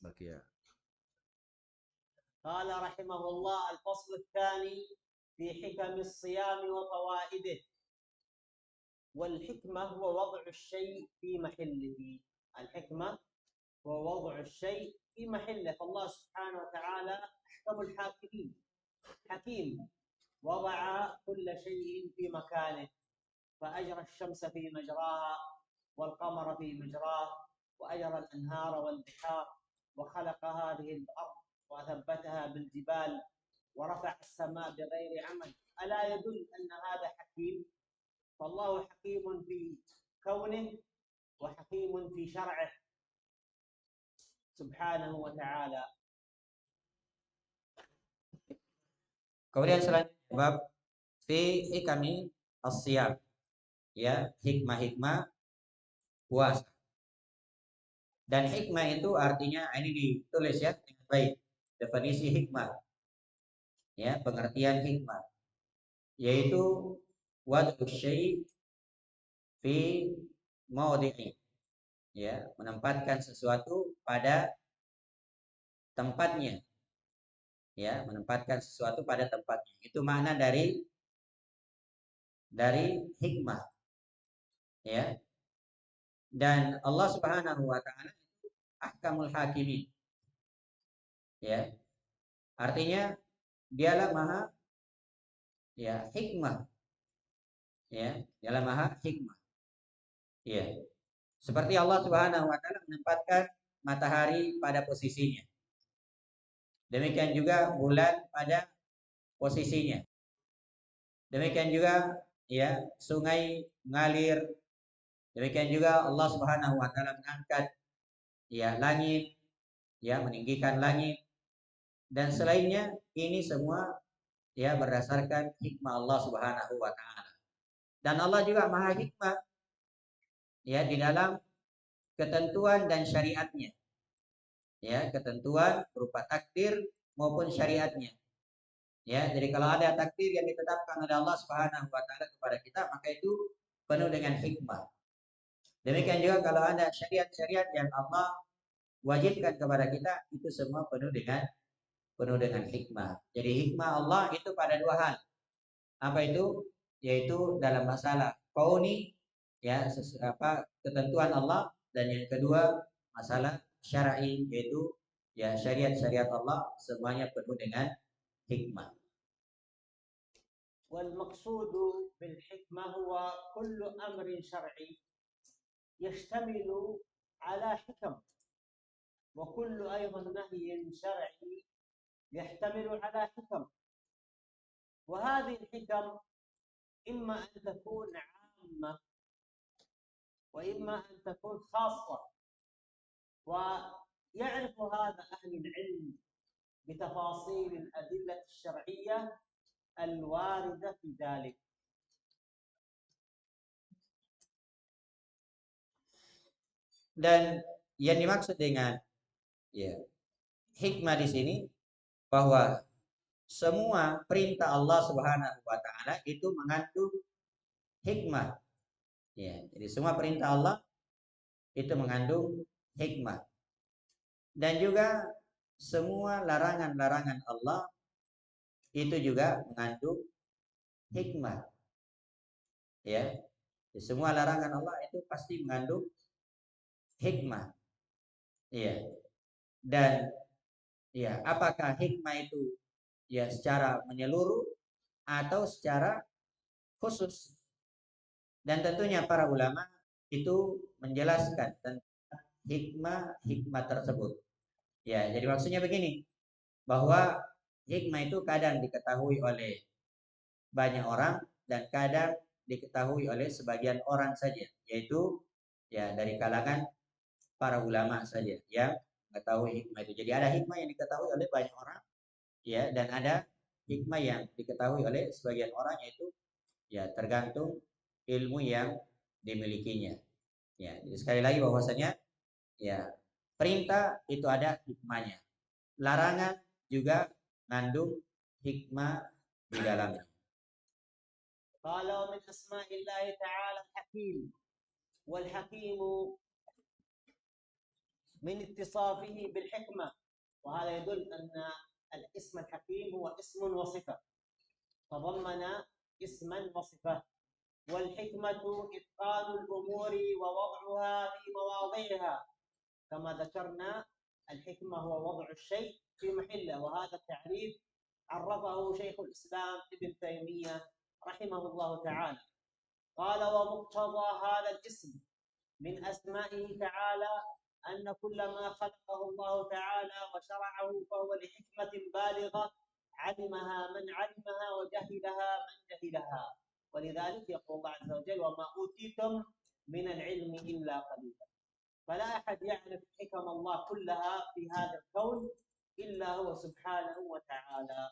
Bakia. قال رحمه الله: الفصل الثاني في حكم الصيام وفوائده. والحكمة هو وضع الشيء في محله. الحكمة هو وضع الشيء في محله. فالله سبحانه وتعالى أحكم الحاكمين، حكيم وضع كل شيء في مكانه، فأجرى الشمس في مجراها والقمر في مجراه وأجرى الأنهار والبحار وخلق هذه الأرض وثبتها بالجبال ورفع السماء بغير عمد. ألا يدل أن هذا حكيم؟ فالله حكيم في كونه وحكيم في شرعه سبحانه وتعالى. kemudian selanjutnya bab fi hikami as-siyam, ya, hikmah-hikmah puasa. Dan hikmah itu artinya ini ditulis ya dengan baik. Definisi hikmah, ya, pengertian hikmah yaitu wad'u syai' fi mawdi'i, ya, menempatkan sesuatu pada tempatnya, ya, menempatkan sesuatu pada tempatnya. Itu makna dari hikmah, ya. Dan Allah Subhanahu wa taala ahkamul hakimin, ya. Artinya dialah maha, ya, hikmah, ya, dialah maha hikmah, ya. Seperti Allah Subhanahu wa taala menempatkan matahari pada posisinya, demikian juga bulan pada posisinya, demikian juga, ya, sungai mengalir, demikian juga Allah Subhanahu wa taala mengangkat, ya, langit, ya, meninggikan langit dan selainnya. Ini semua, ya, berdasarkan hikmah Allah Subhanahu wa taala. Dan Allah juga maha hikmah, ya, di dalam ketentuan dan syariatnya, ya, ketentuan berupa takdir maupun syariatnya, ya. Jadi kalau ada takdir yang ditetapkan oleh Allah Subhanahu wa taala kepada kita, maka itu penuh dengan hikmah. Demikian juga kalau ada syariat-syariat yang Allah wajibkan kepada kita, itu semua penuh dengan hikmah. Jadi hikmah Allah itu pada dua hal. Apa itu? Yaitu dalam masalah kauni, ya, ketentuan Allah, dan yang kedua masalah syar'i, yaitu, ya, syariat-syariat Allah semuanya penuh dengan hikmah. والمقصود بالحكمة هو كل أمر شرعي يشتمل على حكم، وكل أيضا نهي شرعي يحتمل على حكم. وهذه الحكم إما أن تكون عامة وإما أن تكون خاصة. ويعرف هذا أهل العلم بتفاصيل الأدلة الشرعية الواردة في ذلك. Dan yang dimaksud dengan hikmah di sini bahwa semua perintah Allah Subhanahu wa taala itu mengandung hikmah. Jadi semua perintah Allah itu mengandung hikmah. Dan juga semua larangan-larangan Allah itu juga mengandung hikmah. Semua larangan Allah itu pasti mengandung hikmah. Dan apakah hikmah itu secara menyeluruh atau secara khusus? Dan tentunya para ulama itu menjelaskan tentang hikmah tersebut. Jadi maksudnya begini, bahwa hikmah itu kadang diketahui oleh banyak orang dan kadang diketahui oleh sebagian orang saja, yaitu dari kalangan para ulama saja yang mengetahui hikmah itu. Jadi ada hikmah yang diketahui oleh banyak orang, dan ada hikmah yang diketahui oleh sebagian orang, yaitu tergantung ilmu yang dimilikinya. Jadi sekali lagi bahwasanya perintah itu ada hikmahnya, larangan juga mengandung hikmah di dalamnya. قال من أسماء الله تعالى الحكيم، والحكيم من اتصافه بالحكمة، وهذا يدل أن الاسم الحكيم هو اسم وصفة، تضمن اسما وصفة. والحكمة إتقان الأمور ووضعها في مواضعها، كما ذكرنا الحكمة هو وضع الشيء في محله، وهذا التعريف عرفه شيخ الإسلام ابن تيمية رحمه الله تعالى. قال ومقتضى هذا الاسم من أسمائه تعالى أن كل ما خلقه الله تعالى وشرعه فهو لحكمة بالغة علمها من علمها وجهلها من جهلها، ولذلك يقول الله عز وجل وما أوتيتم من العلم إلا قليلا. فلا أحد يعرف حكم الله كلها في هذا الكون إلا هو سبحانه وتعالى.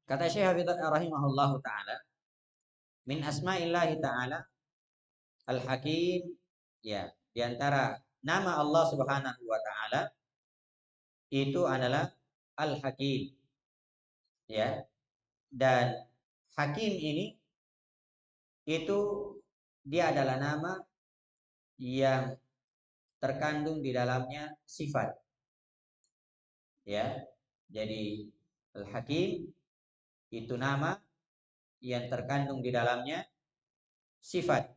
Kata Syekh rahimahullahu ta'ala, min asma'illahi ta'ala al-hakim, di antara nama Allah Subhanahu wa ta'ala itu adalah al-hakim. Dan hakim ini itu dia adalah nama yang terkandung di dalamnya sifat. Jadi al-hakim itu nama yang terkandung di dalamnya sifat.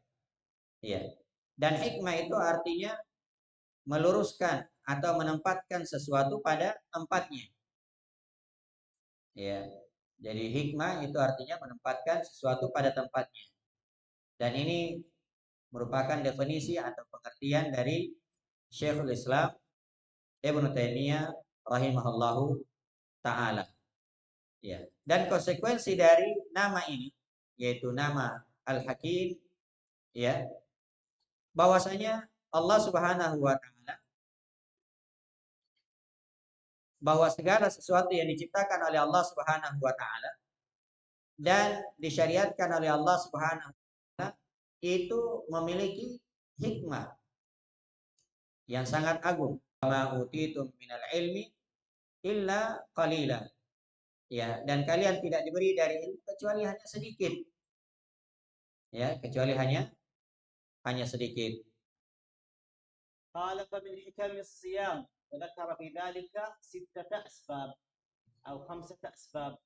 Dan hikmah itu artinya meluruskan atau menempatkan sesuatu pada tempatnya. Jadi hikmah itu artinya menempatkan sesuatu pada tempatnya. Dan ini merupakan definisi atau pengertian dari Syekhul Islam Ibnu Taimiyah rahimahullahu ta'ala. Dan konsekuensi dari nama ini, yaitu nama Al-Hakim, bahwasanya Allah Subhanahu wa ta'ala, bahwa segala sesuatu yang diciptakan oleh Allah Subhanahu wa ta'ala dan disyariatkan oleh Allah Subhanahu wa ta'ala itu memiliki hikmah yang sangat agung. Ma utitum minal ilmi illa qalila. Dan kalian tidak diberi dari ilmu kecuali hanya sedikit. Kecuali hanya sedikit. قال فمن حكم الصيام وذكر في ذلك 6 أسباب أو 5 أسباب.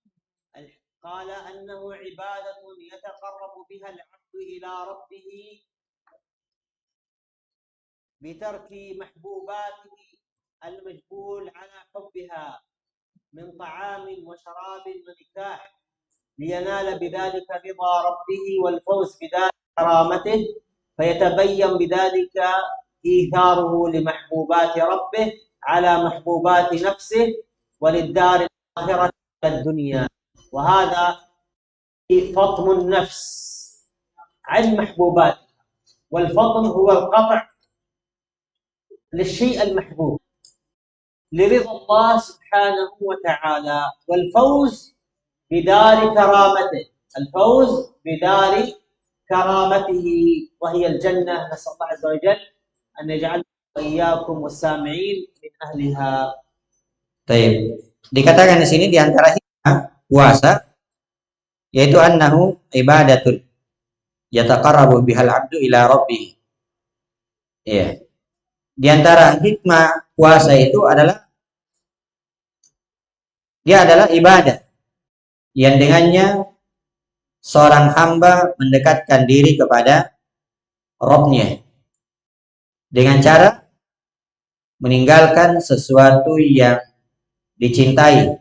قال أنه عبادة يتقرب بها العبد إلى ربه بترك محبوباته المجبول على حبها من طعام وشراب ونكاح، لينال بذلك رضا ربه والفوز بذلك كرامته، فيتبين بذلك إيثاره لمحبوبات ربه على محبوبات نفسه وللدار الآخرة الدنيا. وهذا فطم النفس عن محبوباته، والفطم هو القطع للشيء المحبوب لرضا الله سبحانه وتعالى والفوز بدار كرامته، الفوز بدار كرامته وهي الجنة. نسأل الله عز وجل أن يجعلنا وإياكم والسامعين من أهلها. Baik. Dikatakan di sini di antara hikmah puasa yaitu annahu ibadatun yataqarrabu bihal abdu ila rabbih. Ya. Di antara hikmah puasa itu adalah dia adalah ibadah yang dengannya seorang hamba mendekatkan diri kepada Rabb-nya dengan cara meninggalkan sesuatu yang dicintai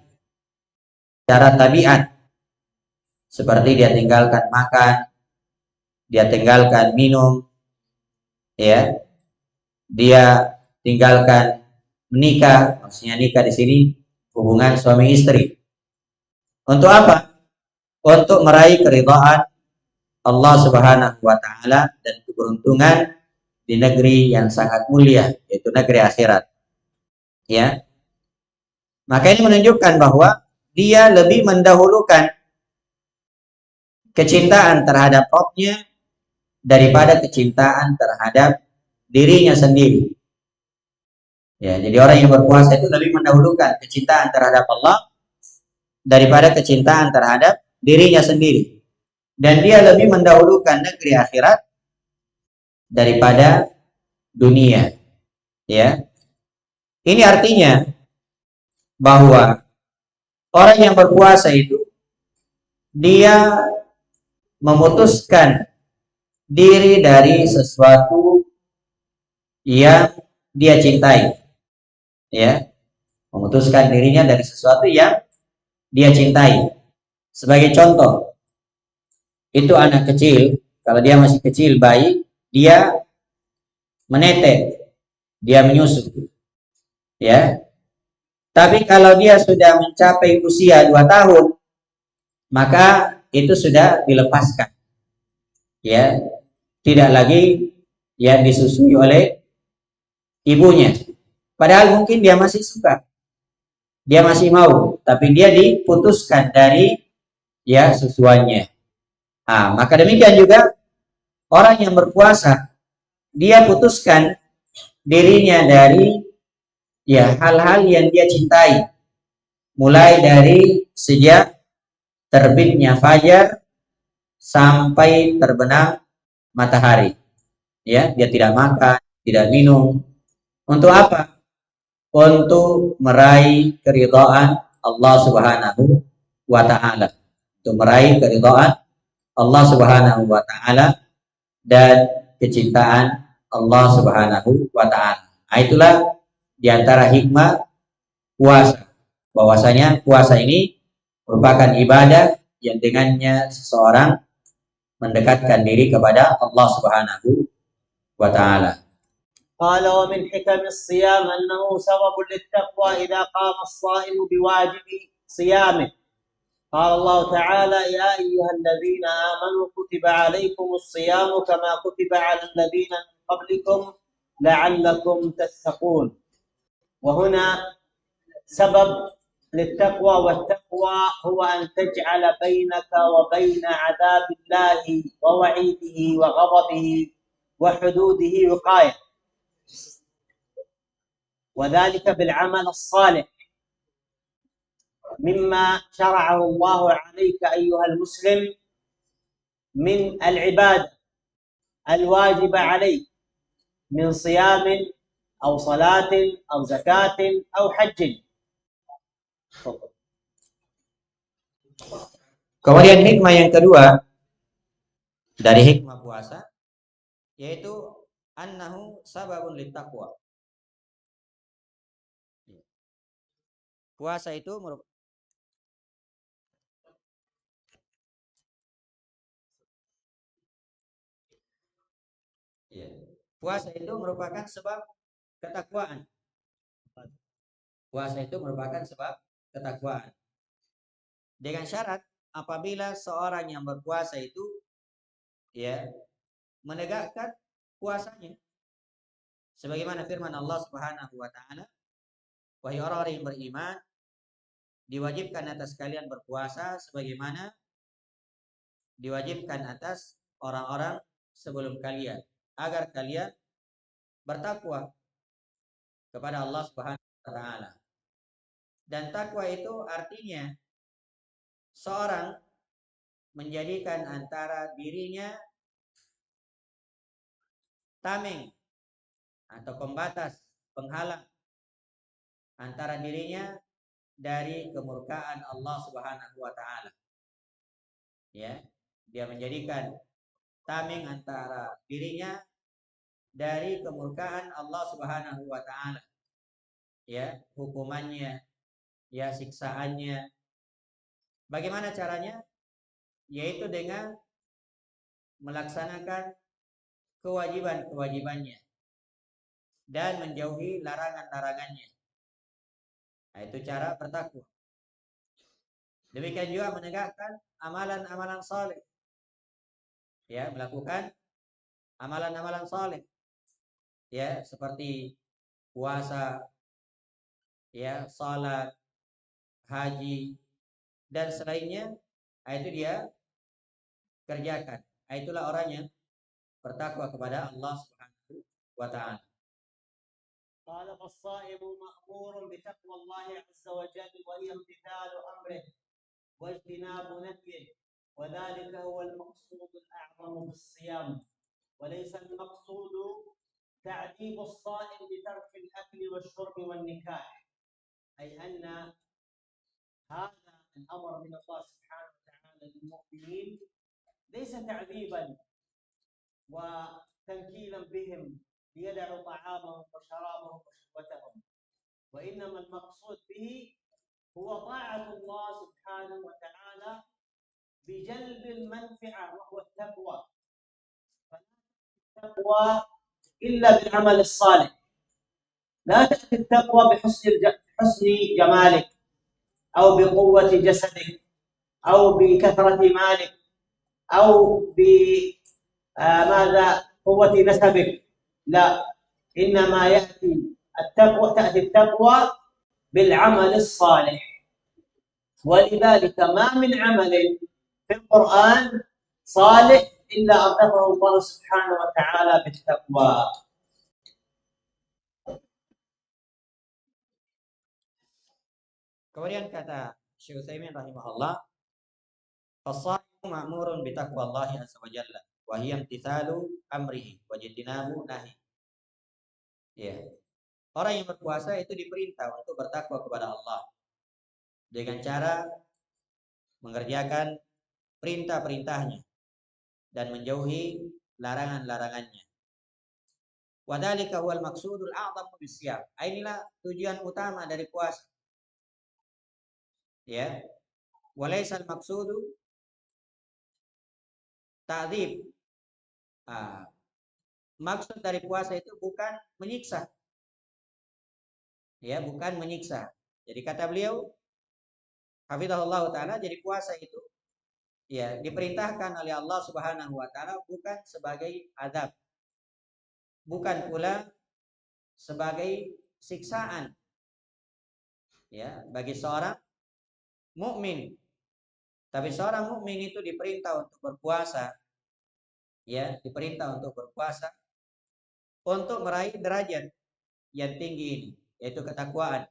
secara tabiat, seperti dia tinggalkan makan, dia tinggalkan minum, ya, dia tinggalkan menikah. Maksudnya nikah di sini hubungan suami istri. Untuk apa? Untuk meraih keridhaan Allah Subhanahu wa taala dan keberuntungan di negeri yang sangat mulia, yaitu negeri akhirat. Ya. Maka ini menunjukkan bahwa dia lebih mendahulukan kecintaan terhadap Rabb-nya daripada kecintaan terhadap dirinya sendiri. Ya, jadi orang yang berpuasa itu lebih mendahulukan kecintaan terhadap Allah daripada kecintaan terhadap dirinya sendiri. Dan dia lebih mendahulukan negeri akhirat daripada dunia. Ya. Ini artinya bahwa orang yang berpuasa itu dia memutuskan diri dari sesuatu yang dia cintai, ya, memutuskan dirinya dari sesuatu yang dia cintai. Sebagai contoh, itu anak kecil, kalau dia masih kecil, bayi, dia menetes, dia menyusu, ya. Tapi kalau dia sudah mencapai usia 2 tahun, maka itu sudah dilepaskan, ya, tidak lagi ya disusui oleh ibunya. Padahal mungkin dia masih suka, dia masih mau, tapi dia diputuskan dari ya susuannya. Nah, maka demikian juga orang yang berpuasa, dia putuskan dirinya dari ya hal-hal yang dia cintai, mulai dari sejak terbitnya fajar sampai terbenam matahari. Ya, dia tidak makan, tidak minum. Untuk apa? Untuk meraih keridhaan Allah Subhanahu wa taala. Untuk meraih keridhaan Allah Subhanahu wa taala dan kecintaan Allah Subhanahu wa taala. Nah, itulah diantara hikmah puasa. Bahwasanya puasa ini merupakan ibadah yang dengannya seseorang mendekatkan diri kepada Allah Subhanahu wa taala. قال ومن حكم الصيام أنه سبب للتقوى إذا قام الصائم بواجب صيامه. قال الله تعالى يا أيها الذين آمنوا كتب عليكم الصيام كما كتب على الذين من قبلكم لعلكم تتقون. وهنا سبب للتقوى، والتقوى هو أن تجعل بينك وبين عذاب الله ووعيده وغضبه وحدوده وقاية، وذلك بالعمل الصالح مما شرعه الله عليك أيها المسلم من العبادة الواجبة عليك من صيام أو صلاة أو زكاة أو حج. Kemudian hikmah yang kedua dari hikmah puasa yaitu annahu sababun littaqwa. Puasa itu puasa itu merupakan sebab ketakwaan. Puasa itu merupakan sebab ketakwaan. Dengan syarat apabila seorang yang berpuasa itu ya menegakkan puasanya Sebagaimana firman Allah Subhanahu wa taala, wahai orang-orang yang beriman, diwajibkan atas kalian berpuasa sebagaimana diwajibkan atas orang-orang sebelum kalian, agar kalian bertakwa kepada Allah Subhanahu wa taala. Dan takwa itu artinya seorang menjadikan antara dirinya tameng atau pembatas, penghalang antara dirinya dari kemurkaan Allah Subhanahu wa taala. Ya, dia menjadikan tameng antara dirinya dari kemurkaan Allah Subhanahu wa taala. Ya, hukumannya, ya siksaannya. Bagaimana caranya? Yaitu dengan melaksanakan kewajiban-kewajibannya dan menjauhi larangan-larangannya. Nah, itu cara bertakwa. Demikian juga menegakkan amalan-amalan saleh. Ya, melakukan amalan-amalan saleh. Ya, seperti puasa, ya, salat, haji dan selainnya. Nah, itu dia kerjakan. Nah, itulah orang yang bertakwa kepada Allah Subhanahu wa taala. قال فالصائم مأمور بتقوى الله عز وجل وهي امتثال أمره واجتناب نهيه، وذلك هو المقصود الأعظم بالصيام، وليس المقصود تعذيب الصائم بترك الأكل والشرب والنكاح، أي أن هذا الأمر من الله سبحانه وتعالى للمؤمنين ليس تعذيبا وتنكيلا بهم ليدعوا طعامهم وشرابهم وشهوتهم، وإنما المقصود به هو طاعة الله سبحانه وتعالى بجلب المنفعة وهو التقوى. فلا التقوى إلا بالعمل الصالح، لا تأتي التقوى بحسن جمالك أو بقوة جسدك أو بكثرة مالك أو بماذا قوة نسبك، لا، إنما تأتي التقوى بالعمل الصالح. ولذلك ما من عمل في القرآن صالح إلا أردفه الله سبحانه وتعالى بالتقوى. Kemudian kata Syekh Utsaimin rahimahullah, "As-shaimu ma'murun bi taqwallahi azza wa jalla wa hiya imtithalu amrihi wa jitinabu nahi." Ya. Orang yang berpuasa itu diperintah untuk bertakwa kepada Allah dengan cara mengerjakan perintah-perintahnya dan menjauhi larangan-larangannya. Wa dzalika huwal maqsudul a'zam bisyam. Inilah tujuan utama dari puasa. Ya. Walaisal maqsudu ta'dzib. Maksud dari puasa itu bukan menyiksa. Ya, bukan menyiksa. Jadi kata beliau, hafizahullah taala, jadi puasa itu ya diperintahkan oleh Allah Subhanahu wa taala bukan sebagai azab. Bukan pula sebagai siksaan. Ya, bagi seorang mukmin. Tapi seorang mukmin itu diperintah untuk berpuasa. Ya, diperintah untuk berpuasa untuk meraih derajat yang tinggi ini, yaitu ketakwaan.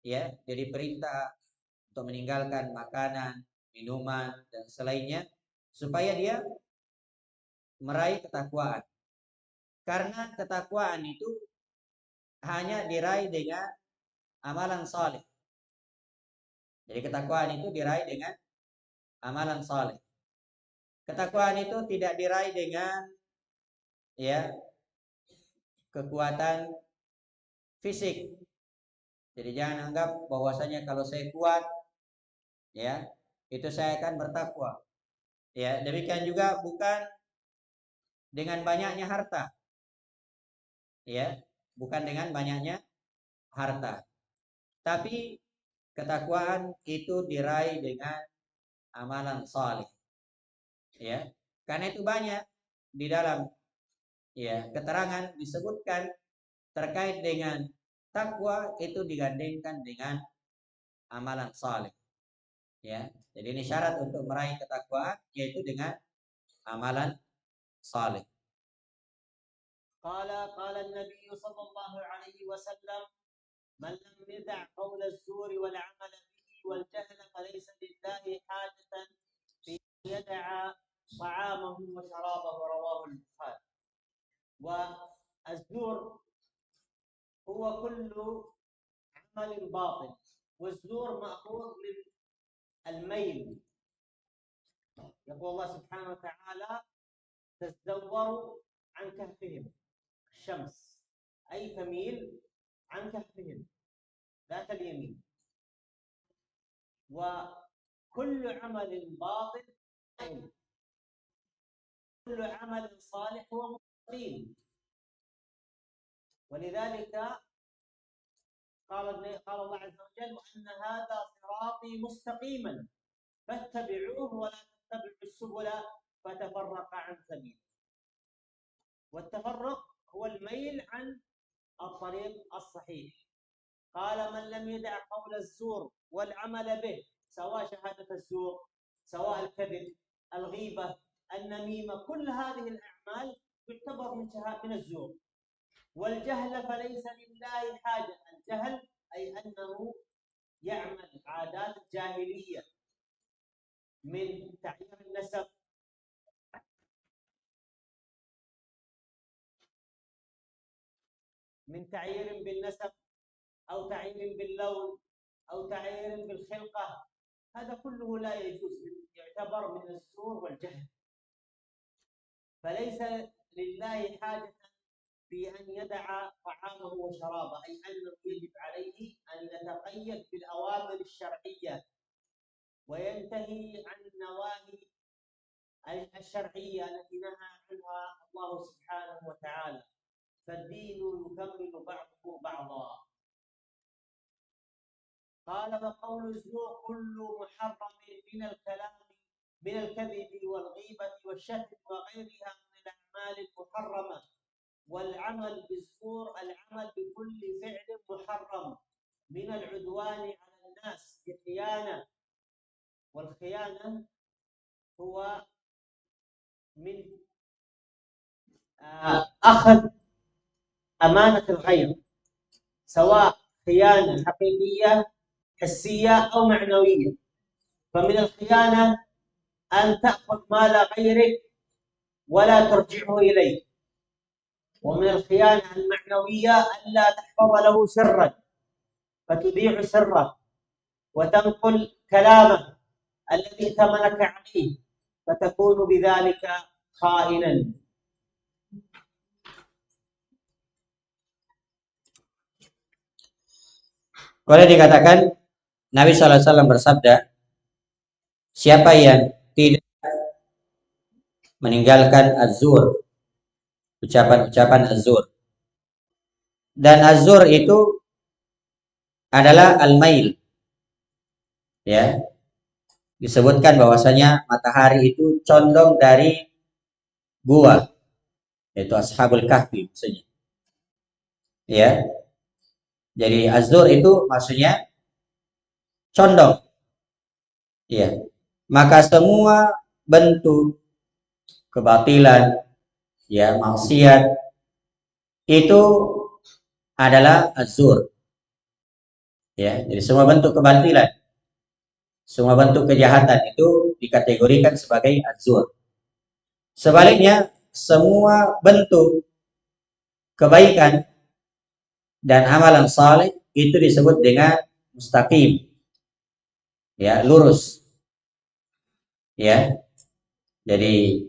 Ya, jadi perintah untuk meninggalkan makanan, minuman dan selainnya supaya dia meraih ketakwaan. Karena ketakwaan itu hanya diraih dengan amalan saleh. Jadi ketakwaan itu diraih dengan amalan saleh. Ketakwaan itu tidak diraih dengan ya kekuatan fisik. Jadi jangan anggap bahwasanya kalau saya kuat ya itu saya akan bertakwa. Ya, demikian juga bukan dengan banyaknya harta. Ya, bukan dengan banyaknya harta. Tapi ketakwaan itu diraih dengan amalan saleh. Ya. Karena itu banyak di dalam ya keterangan disebutkan terkait dengan takwa itu digandengkan dengan amalan saleh. Ya, jadi ini syarat untuk meraih ketakwaan yaitu dengan amalan saleh. قال النبي صلى الله عليه وسلم من لم يدع قول الزور والعمل به والجهل فليس لله حاجة في أن يدع طعامه وشرابه. رواه البخاري. والزور هو كل عمل باطل، والزور مأخوذ من الميل. يقول الله سبحانه وتعالى تزوروا عن كهفهم الشمس، أي تميل عن كهفهم ذات اليمين. وكل عمل باطل كل عمل صالح هو مستقيم. ولذلك قال الله عز وجل وأن هذا صراطي مستقيما فاتبعوه ولا تتبعوا السبل فتفرق عن سبيله. والتفرق هو الميل عن الطريق الصحيح. قال من لم يدع قول الزور والعمل به، سواء شهادة الزور، سواء الكذب، الغيبة، النميمة، كل هذه الأعمال تعتبر من الزور. والجهل فليس لله حاجة. الجهل أي أنه يعمل عادات الجاهلية من تعيير النسب، من تعيير بالنسب أو تعيير باللون أو تعيير بالخلقة، هذا كله لا يجوز، يعتبر من الزور والجهل. فليس لله حاجة في أن يدع طعامه وشرابه، أي أنه يجب عليه أن يتقيد بالأوامر الشرعية وينتهي عن النواهي الشرعية التي نهى عنها الله سبحانه وتعالى. فالدين يكمل بعضه بعضا. قال وقول الزور كل محرم من الكلام من الكذب والغيبة والشتم وغيرها من الأعمال المحرمة. والعمل بالزور العمل بكل فعل محرم من العدوان على الناس بخيانة، والخيانة هو من أخذ أمانة الغير، سواء خيانة حقيقية حسية أو معنوية. فمن الخيانة أن تأخذ مال غيرك ولا ترجعه إليه. ومن الخيانة المعنوية ألا تحفظ له سرا فتذيع سره وتنقل كلامه الذي ائتمنك عليه فتكون بذلك خائنا. Boleh dikatakan Nabi SAW bersabda, siapa yang tidak meninggalkan az-zur, ucapan-ucapan az-zur. Dan az-zur itu adalah al-mail. Ya. Disebutkan bahwasanya matahari itu condong dari gua, yaitu Ashabul Kahfi maksudnya. Ya. Jadi az-zur itu maksudnya condong. Ya. Maka semua bentuk kebatilan, ya, maksiat itu adalah az-zur. Ya, jadi semua bentuk kebatilan, semua bentuk kejahatan itu dikategorikan sebagai az-zur. Sebaliknya, semua bentuk kebaikan dan amalan saleh itu disebut dengan mustaqim. Ya, lurus. Ya. Jadi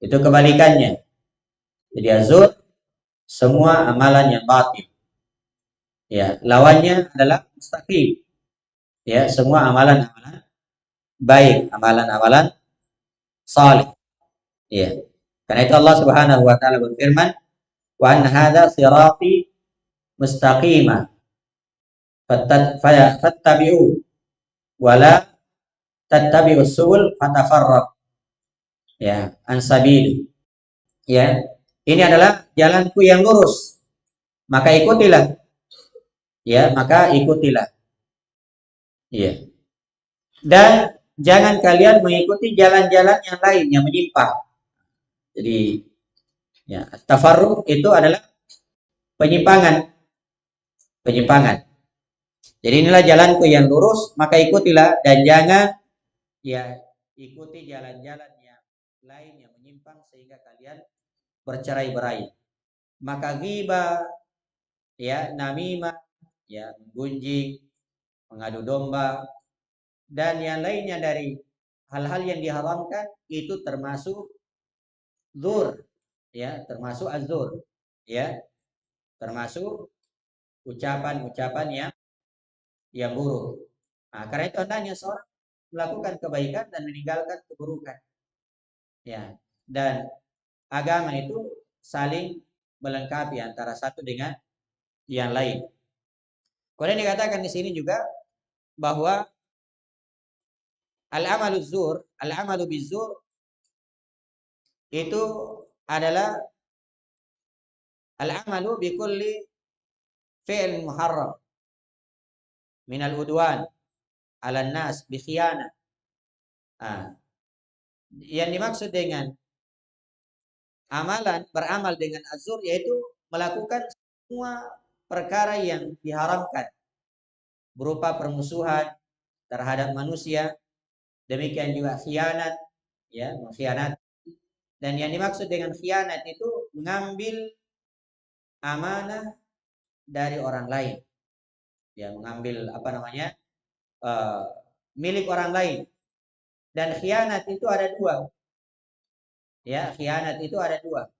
itu kebalikannya. Jadi az-zur semua amalan yang batil. Ya, lawannya adalah mustaqim. Ya, semua amalan-amalan baik, amalan-amalan saleh. Ya. Karena itu Allah Subhanahu wa taala berfirman, "Wa anna hadza sirati mustaqima fattabi'u wa la tattabi'us subul fatafarraq." Ya, an sabili. Ya. Ini adalah jalanku yang lurus. maka ikutilah. Ya, maka ikutilah. Iya. Dan jangan kalian mengikuti jalan-jalan yang lain yang menyimpang. Jadi, ya, tafarruq itu adalah penyimpangan. Penyimpangan. Jadi inilah jalanku yang lurus, maka ikutilah dan jangan ya ikuti jalan-jalan yang lain yang menyimpang sehingga kalian bercerai-berai. Maka ghibah, ya, namimah, ya, menggunjing, mengadu domba, dan yang lainnya dari hal-hal yang diharamkan itu termasuk zur, ya, termasuk azur, ya, termasuk ucapan-ucapan yang buruk. Nah, karena itu hendaknya seorang melakukan kebaikan dan meninggalkan keburukan. Ya, dan agama itu saling melengkapi antara satu dengan yang lain. Kemudian dikatakan di sini juga bahwa al-amalu bizur itu adalah al-amalu bi kulli fi'l muharram min al-udwan 'ala nas bi khiyanah. Nah, yang dimaksud dengan beramal dengan azur yaitu melakukan semua perkara yang diharamkan berupa permusuhan terhadap manusia, demikian juga khianat, ya, mengkhianat. Dan yang dimaksud dengan khianat itu mengambil amanah dari orang lain, ya, mengambil milik orang lain. Dan khianat itu ada dua, ya, khianat itu ada dua.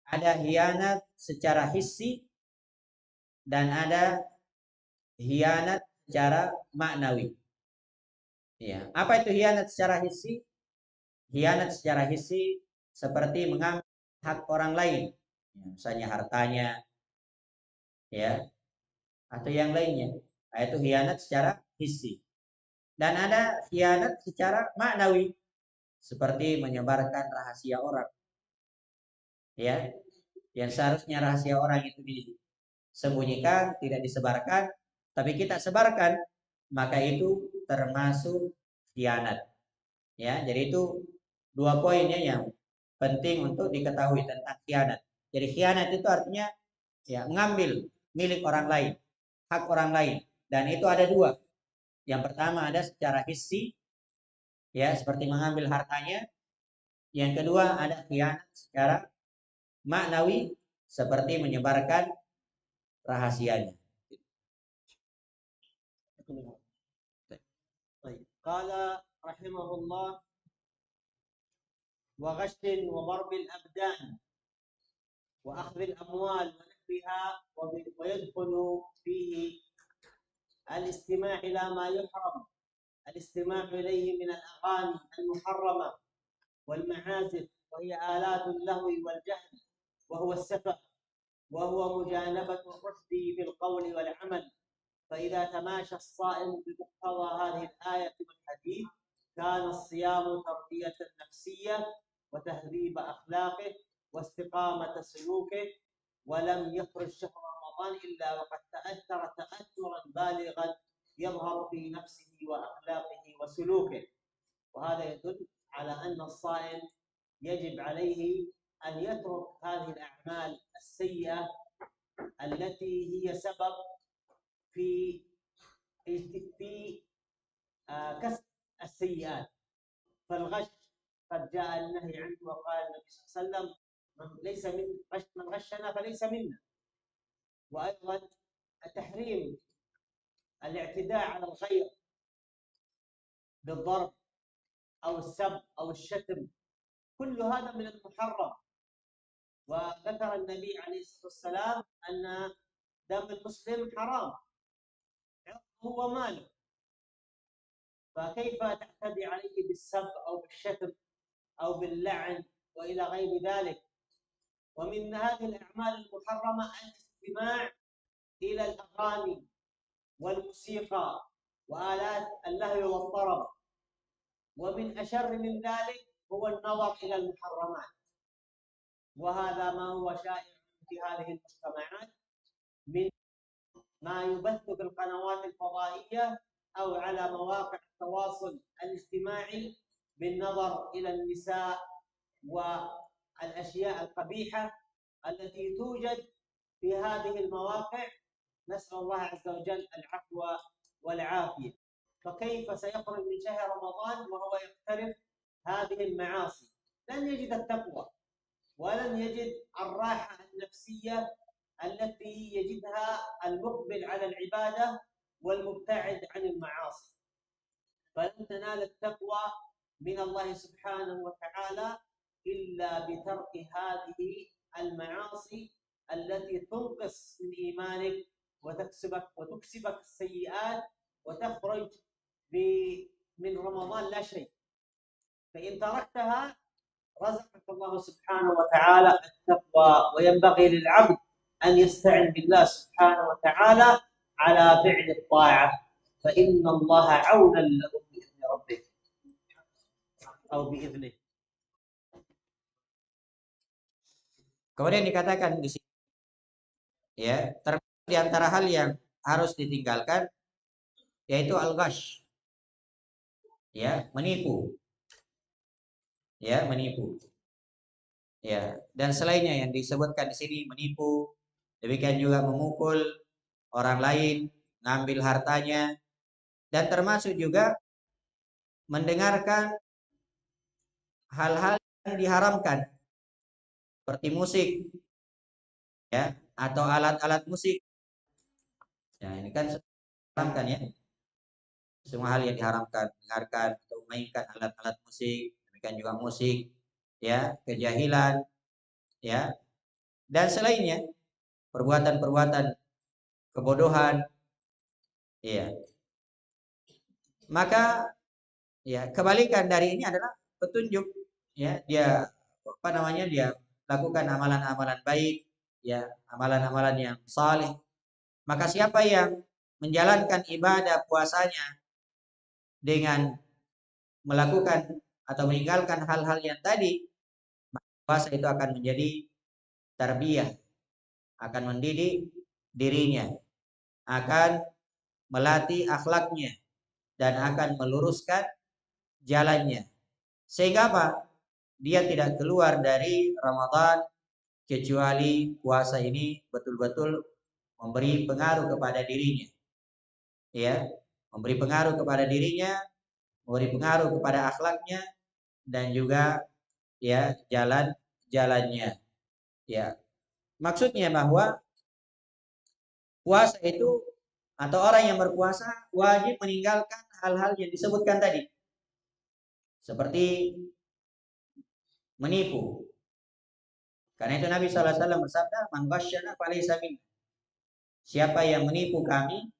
Ada khianat secara hissi dan ada khianat secara maknawi. Ya, apa itu khianat secara hissi? Khianat secara hissi seperti mengambil hak orang lain, ya, misalnya hartanya, ya, atau yang lainnya. Nah, itu khianat secara hissi. Dan ada khianat secara maknawi, seperti menyebarkan rahasia orang, ya, yang seharusnya rahasia orang itu disembunyikan, tidak disebarkan, tapi kita sebarkan, maka itu termasuk khianat. Ya, jadi itu dua poinnya yang penting untuk diketahui tentang khianat. Jadi khianat itu artinya ya mengambil milik orang lain, hak orang lain, dan itu ada dua. Yang pertama ada secara hissi, ya, seperti mengambil hartanya. Yang kedua ada khianat secara maknawi, seperti menyebarkan rahasianya. قال رحمه الله: وغش وضرب الأبدان وأخذ الأموال ونحوها، ويدخل فيه الاستماع إلى ما يحرم، الاستماع إليه من الأغاني المحرمة والمعازف، وهي آلات اللهو والجهل، وهو السفه، وهو مجانبة الرشد بالقول والعمل. فإذا تماشى الصائم بمقتضى هذه الآية والحديث كان الصيام تربية نفسية وتهذيب أخلاقه واستقامة سلوكه، ولم يخرج شهر رمضان إلا وقد تأثر تأثرا بالغا يظهر في نفسه وأخلاقه وسلوكه. وهذا يدل على أن الصائم يجب عليه أن يترك هذه الأعمال السيئة التي هي سبب في كسب السيئات. فالغش قد جاء النهي عنه، وقال النبي صلى الله عليه وسلم: من غشنا فليس منا. وأيضا تحريم الاعتداء على الغير بالضرب أو السب أو الشتم، كل هذا من المحرم. وذكر النبي عليه الصلاة والسلام أن دم المسلم حرام، هو ماله، فكيف تعتدي عليه بالسب أو بالشتم أو باللعن وإلى غير ذلك. ومن هذه الأعمال المحرمة الاستماع إلى الأغاني والموسيقى وآلات اللهو والطرب. ومن أشر من ذلك هو النظر إلى المحرمات، وهذا ما هو شائع في هذه المجتمعات، من ما يبث في القنوات الفضائية أو على مواقع التواصل الاجتماعي بالنظر إلى النساء والأشياء القبيحة التي توجد في هذه المواقع. نسأل الله عز وجل العفو والعافية. فكيف سيخرج من شهر رمضان وهو يقترف هذه المعاصي؟ لن يجد التقوى ولن يجد الراحة النفسية التي يجدها المقبل على العبادة والمبتعد عن المعاصي. فلن تنال التقوى من الله سبحانه وتعالى إلا بترك هذه المعاصي التي تنقص من إيمانك وتكسبك السيئات وتخرج من رمضان لا شيء. فإن تركتها رزقك الله سبحانه وتعالى التقوى. وينبغي للعبد أن يستعن بالله سبحانه وتعالى على فعل الطاعة، فإن الله عونا له بإذن ربه أو بإذنه. Kemudian dikatakan di sini, ya, termasuk di antara hal yang harus ditinggalkan yaitu al-ghash, ya, menipu, ya, menipu, ya, dan selainnya yang disebutkan di sini, menipu, demikian juga memukul orang lain, ngambil hartanya, dan termasuk juga mendengarkan hal-hal yang diharamkan seperti musik, ya, atau alat-alat musik. Ya, ini kan diharamkan, ya. Semua hal yang diharamkan, mendengarkan atau memainkan alat-alat musik, demikian juga musik, ya, kejahilan, ya, dan selainnya, perbuatan-perbuatan kebodohan, ya. Maka, ya, kebalikan dari ini adalah petunjuk, ya, dia apa namanya, dia lakukan amalan-amalan baik, ya, amalan-amalan yang saleh. Maka siapa yang menjalankan ibadah puasanya dengan melakukan atau meninggalkan hal-hal yang tadi, maka puasa itu akan menjadi tarbiyah, akan mendidik dirinya, akan melatih akhlaknya, dan akan meluruskan jalannya. Sehingga apa? Dia tidak keluar dari Ramadan kecuali puasa ini betul-betul memberi pengaruh kepada dirinya, ya, memberi pengaruh kepada dirinya, memberi pengaruh kepada akhlaknya, dan juga, ya, jalannya, ya. Maksudnya bahwa puasa itu atau orang yang berpuasa wajib meninggalkan hal-hal yang disebutkan tadi, seperti menipu. Karena itu Nabi SAW bersabda, "Man ghasyana falaysa minna." Siapa yang menipu kami,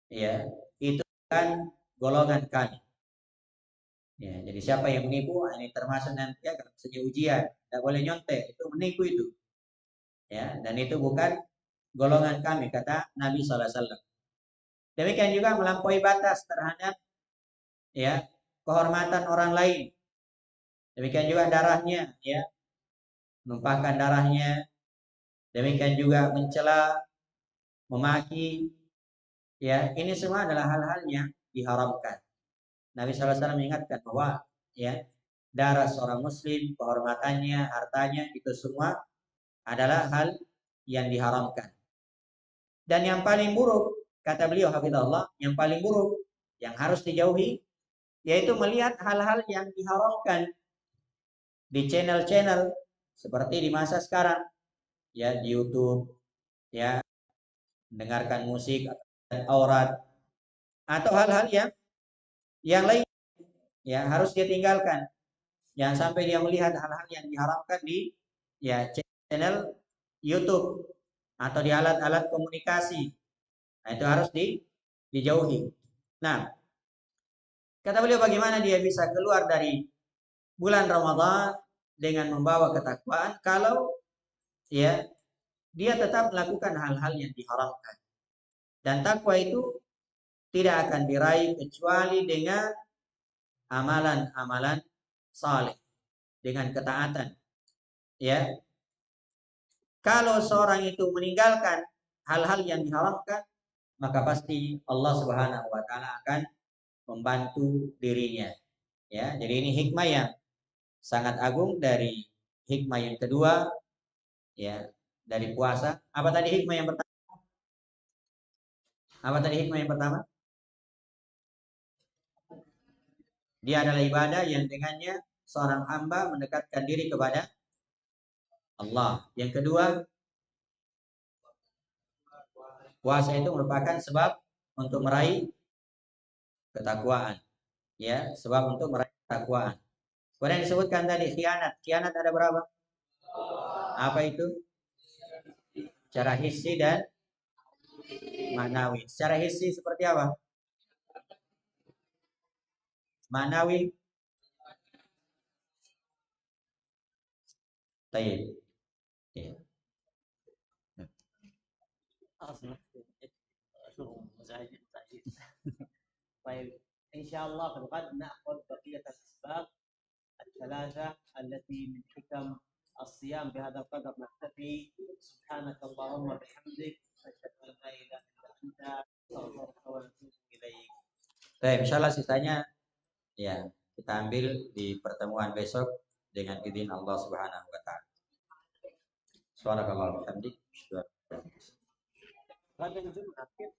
ya, itu kan golongan kami. Ya, jadi siapa yang menipu, ini termasuk nanti ya, kalau misalnya ujian, tidak boleh nyontek, itu menipu itu. Ya, dan itu bukan golongan kami, kata Nabi SAW. Demikian juga melampaui batas terhadap, ya, kehormatan orang lain. Demikian juga darahnya, ya, menumpahkan darahnya. Demikian juga mencela, memaki, ya, ini semua adalah hal-hal yang diharamkan. Nabi SAW mengingatkan bahwa, ya, darah seorang muslim, kehormatannya, hartanya, itu semua adalah hal yang diharamkan. Dan yang paling buruk, kata beliau hafizahullah, yang paling buruk yang harus dijauhi yaitu melihat hal-hal yang diharamkan di channel-channel seperti di masa sekarang, ya, di YouTube, ya, mendengarkan musik dan aurat atau hal-hal yang lain, ya, harus dia tinggalkan. Jangan sampai dia melihat hal-hal yang diharamkan di, ya, channel YouTube atau di alat-alat komunikasi. Nah, itu harus dijauhi. Nah, kata beliau, bagaimana dia bisa keluar dari bulan Ramadan dengan membawa ketakwaan kalau, ya, dia tetap melakukan hal-hal yang diharamkan. Dan takwa itu tidak akan diraih kecuali dengan amalan-amalan saleh, dengan ketaatan. Ya, kalau seorang itu meninggalkan hal-hal yang diharamkan, maka pasti Allah Subhanahu wa taala akan membantu dirinya. Ya, jadi ini hikmah yang sangat agung dari hikmah yang kedua, ya, dari puasa. Apa tadi hikmah yang pertama? Apa tadi hikmah yang pertama? Dia adalah ibadah yang dengannya seorang hamba mendekatkan diri kepada Allah. Yang kedua, puasa itu merupakan sebab untuk meraih ketakwaan. Ya, sebab untuk meraih ketakwaan. Kemudian disebutkan tadi khianat. Khianat ada berapa? Apa itu? Secara hissi dan maknawi. Secara hissi seperti apa? Maknawi. Tayyib. Ya. أصلا شو مزعج. طيب إن شاء الله في الغد نأخذ بقية الأسباب الثلاثة التي من حكم الصيام. بهذا القدر نكتفي. سبحانك اللهم وبحمدك أشهد أن لا إله إلا أنت أستغفرك وأتوب إليك. Baik, insyaallah sisanya ya kita ambil di pertemuan besok dengan izin Allah Subhanahu wa taala. Subhanakallah wa bihamdik. غدا الجمعة كيف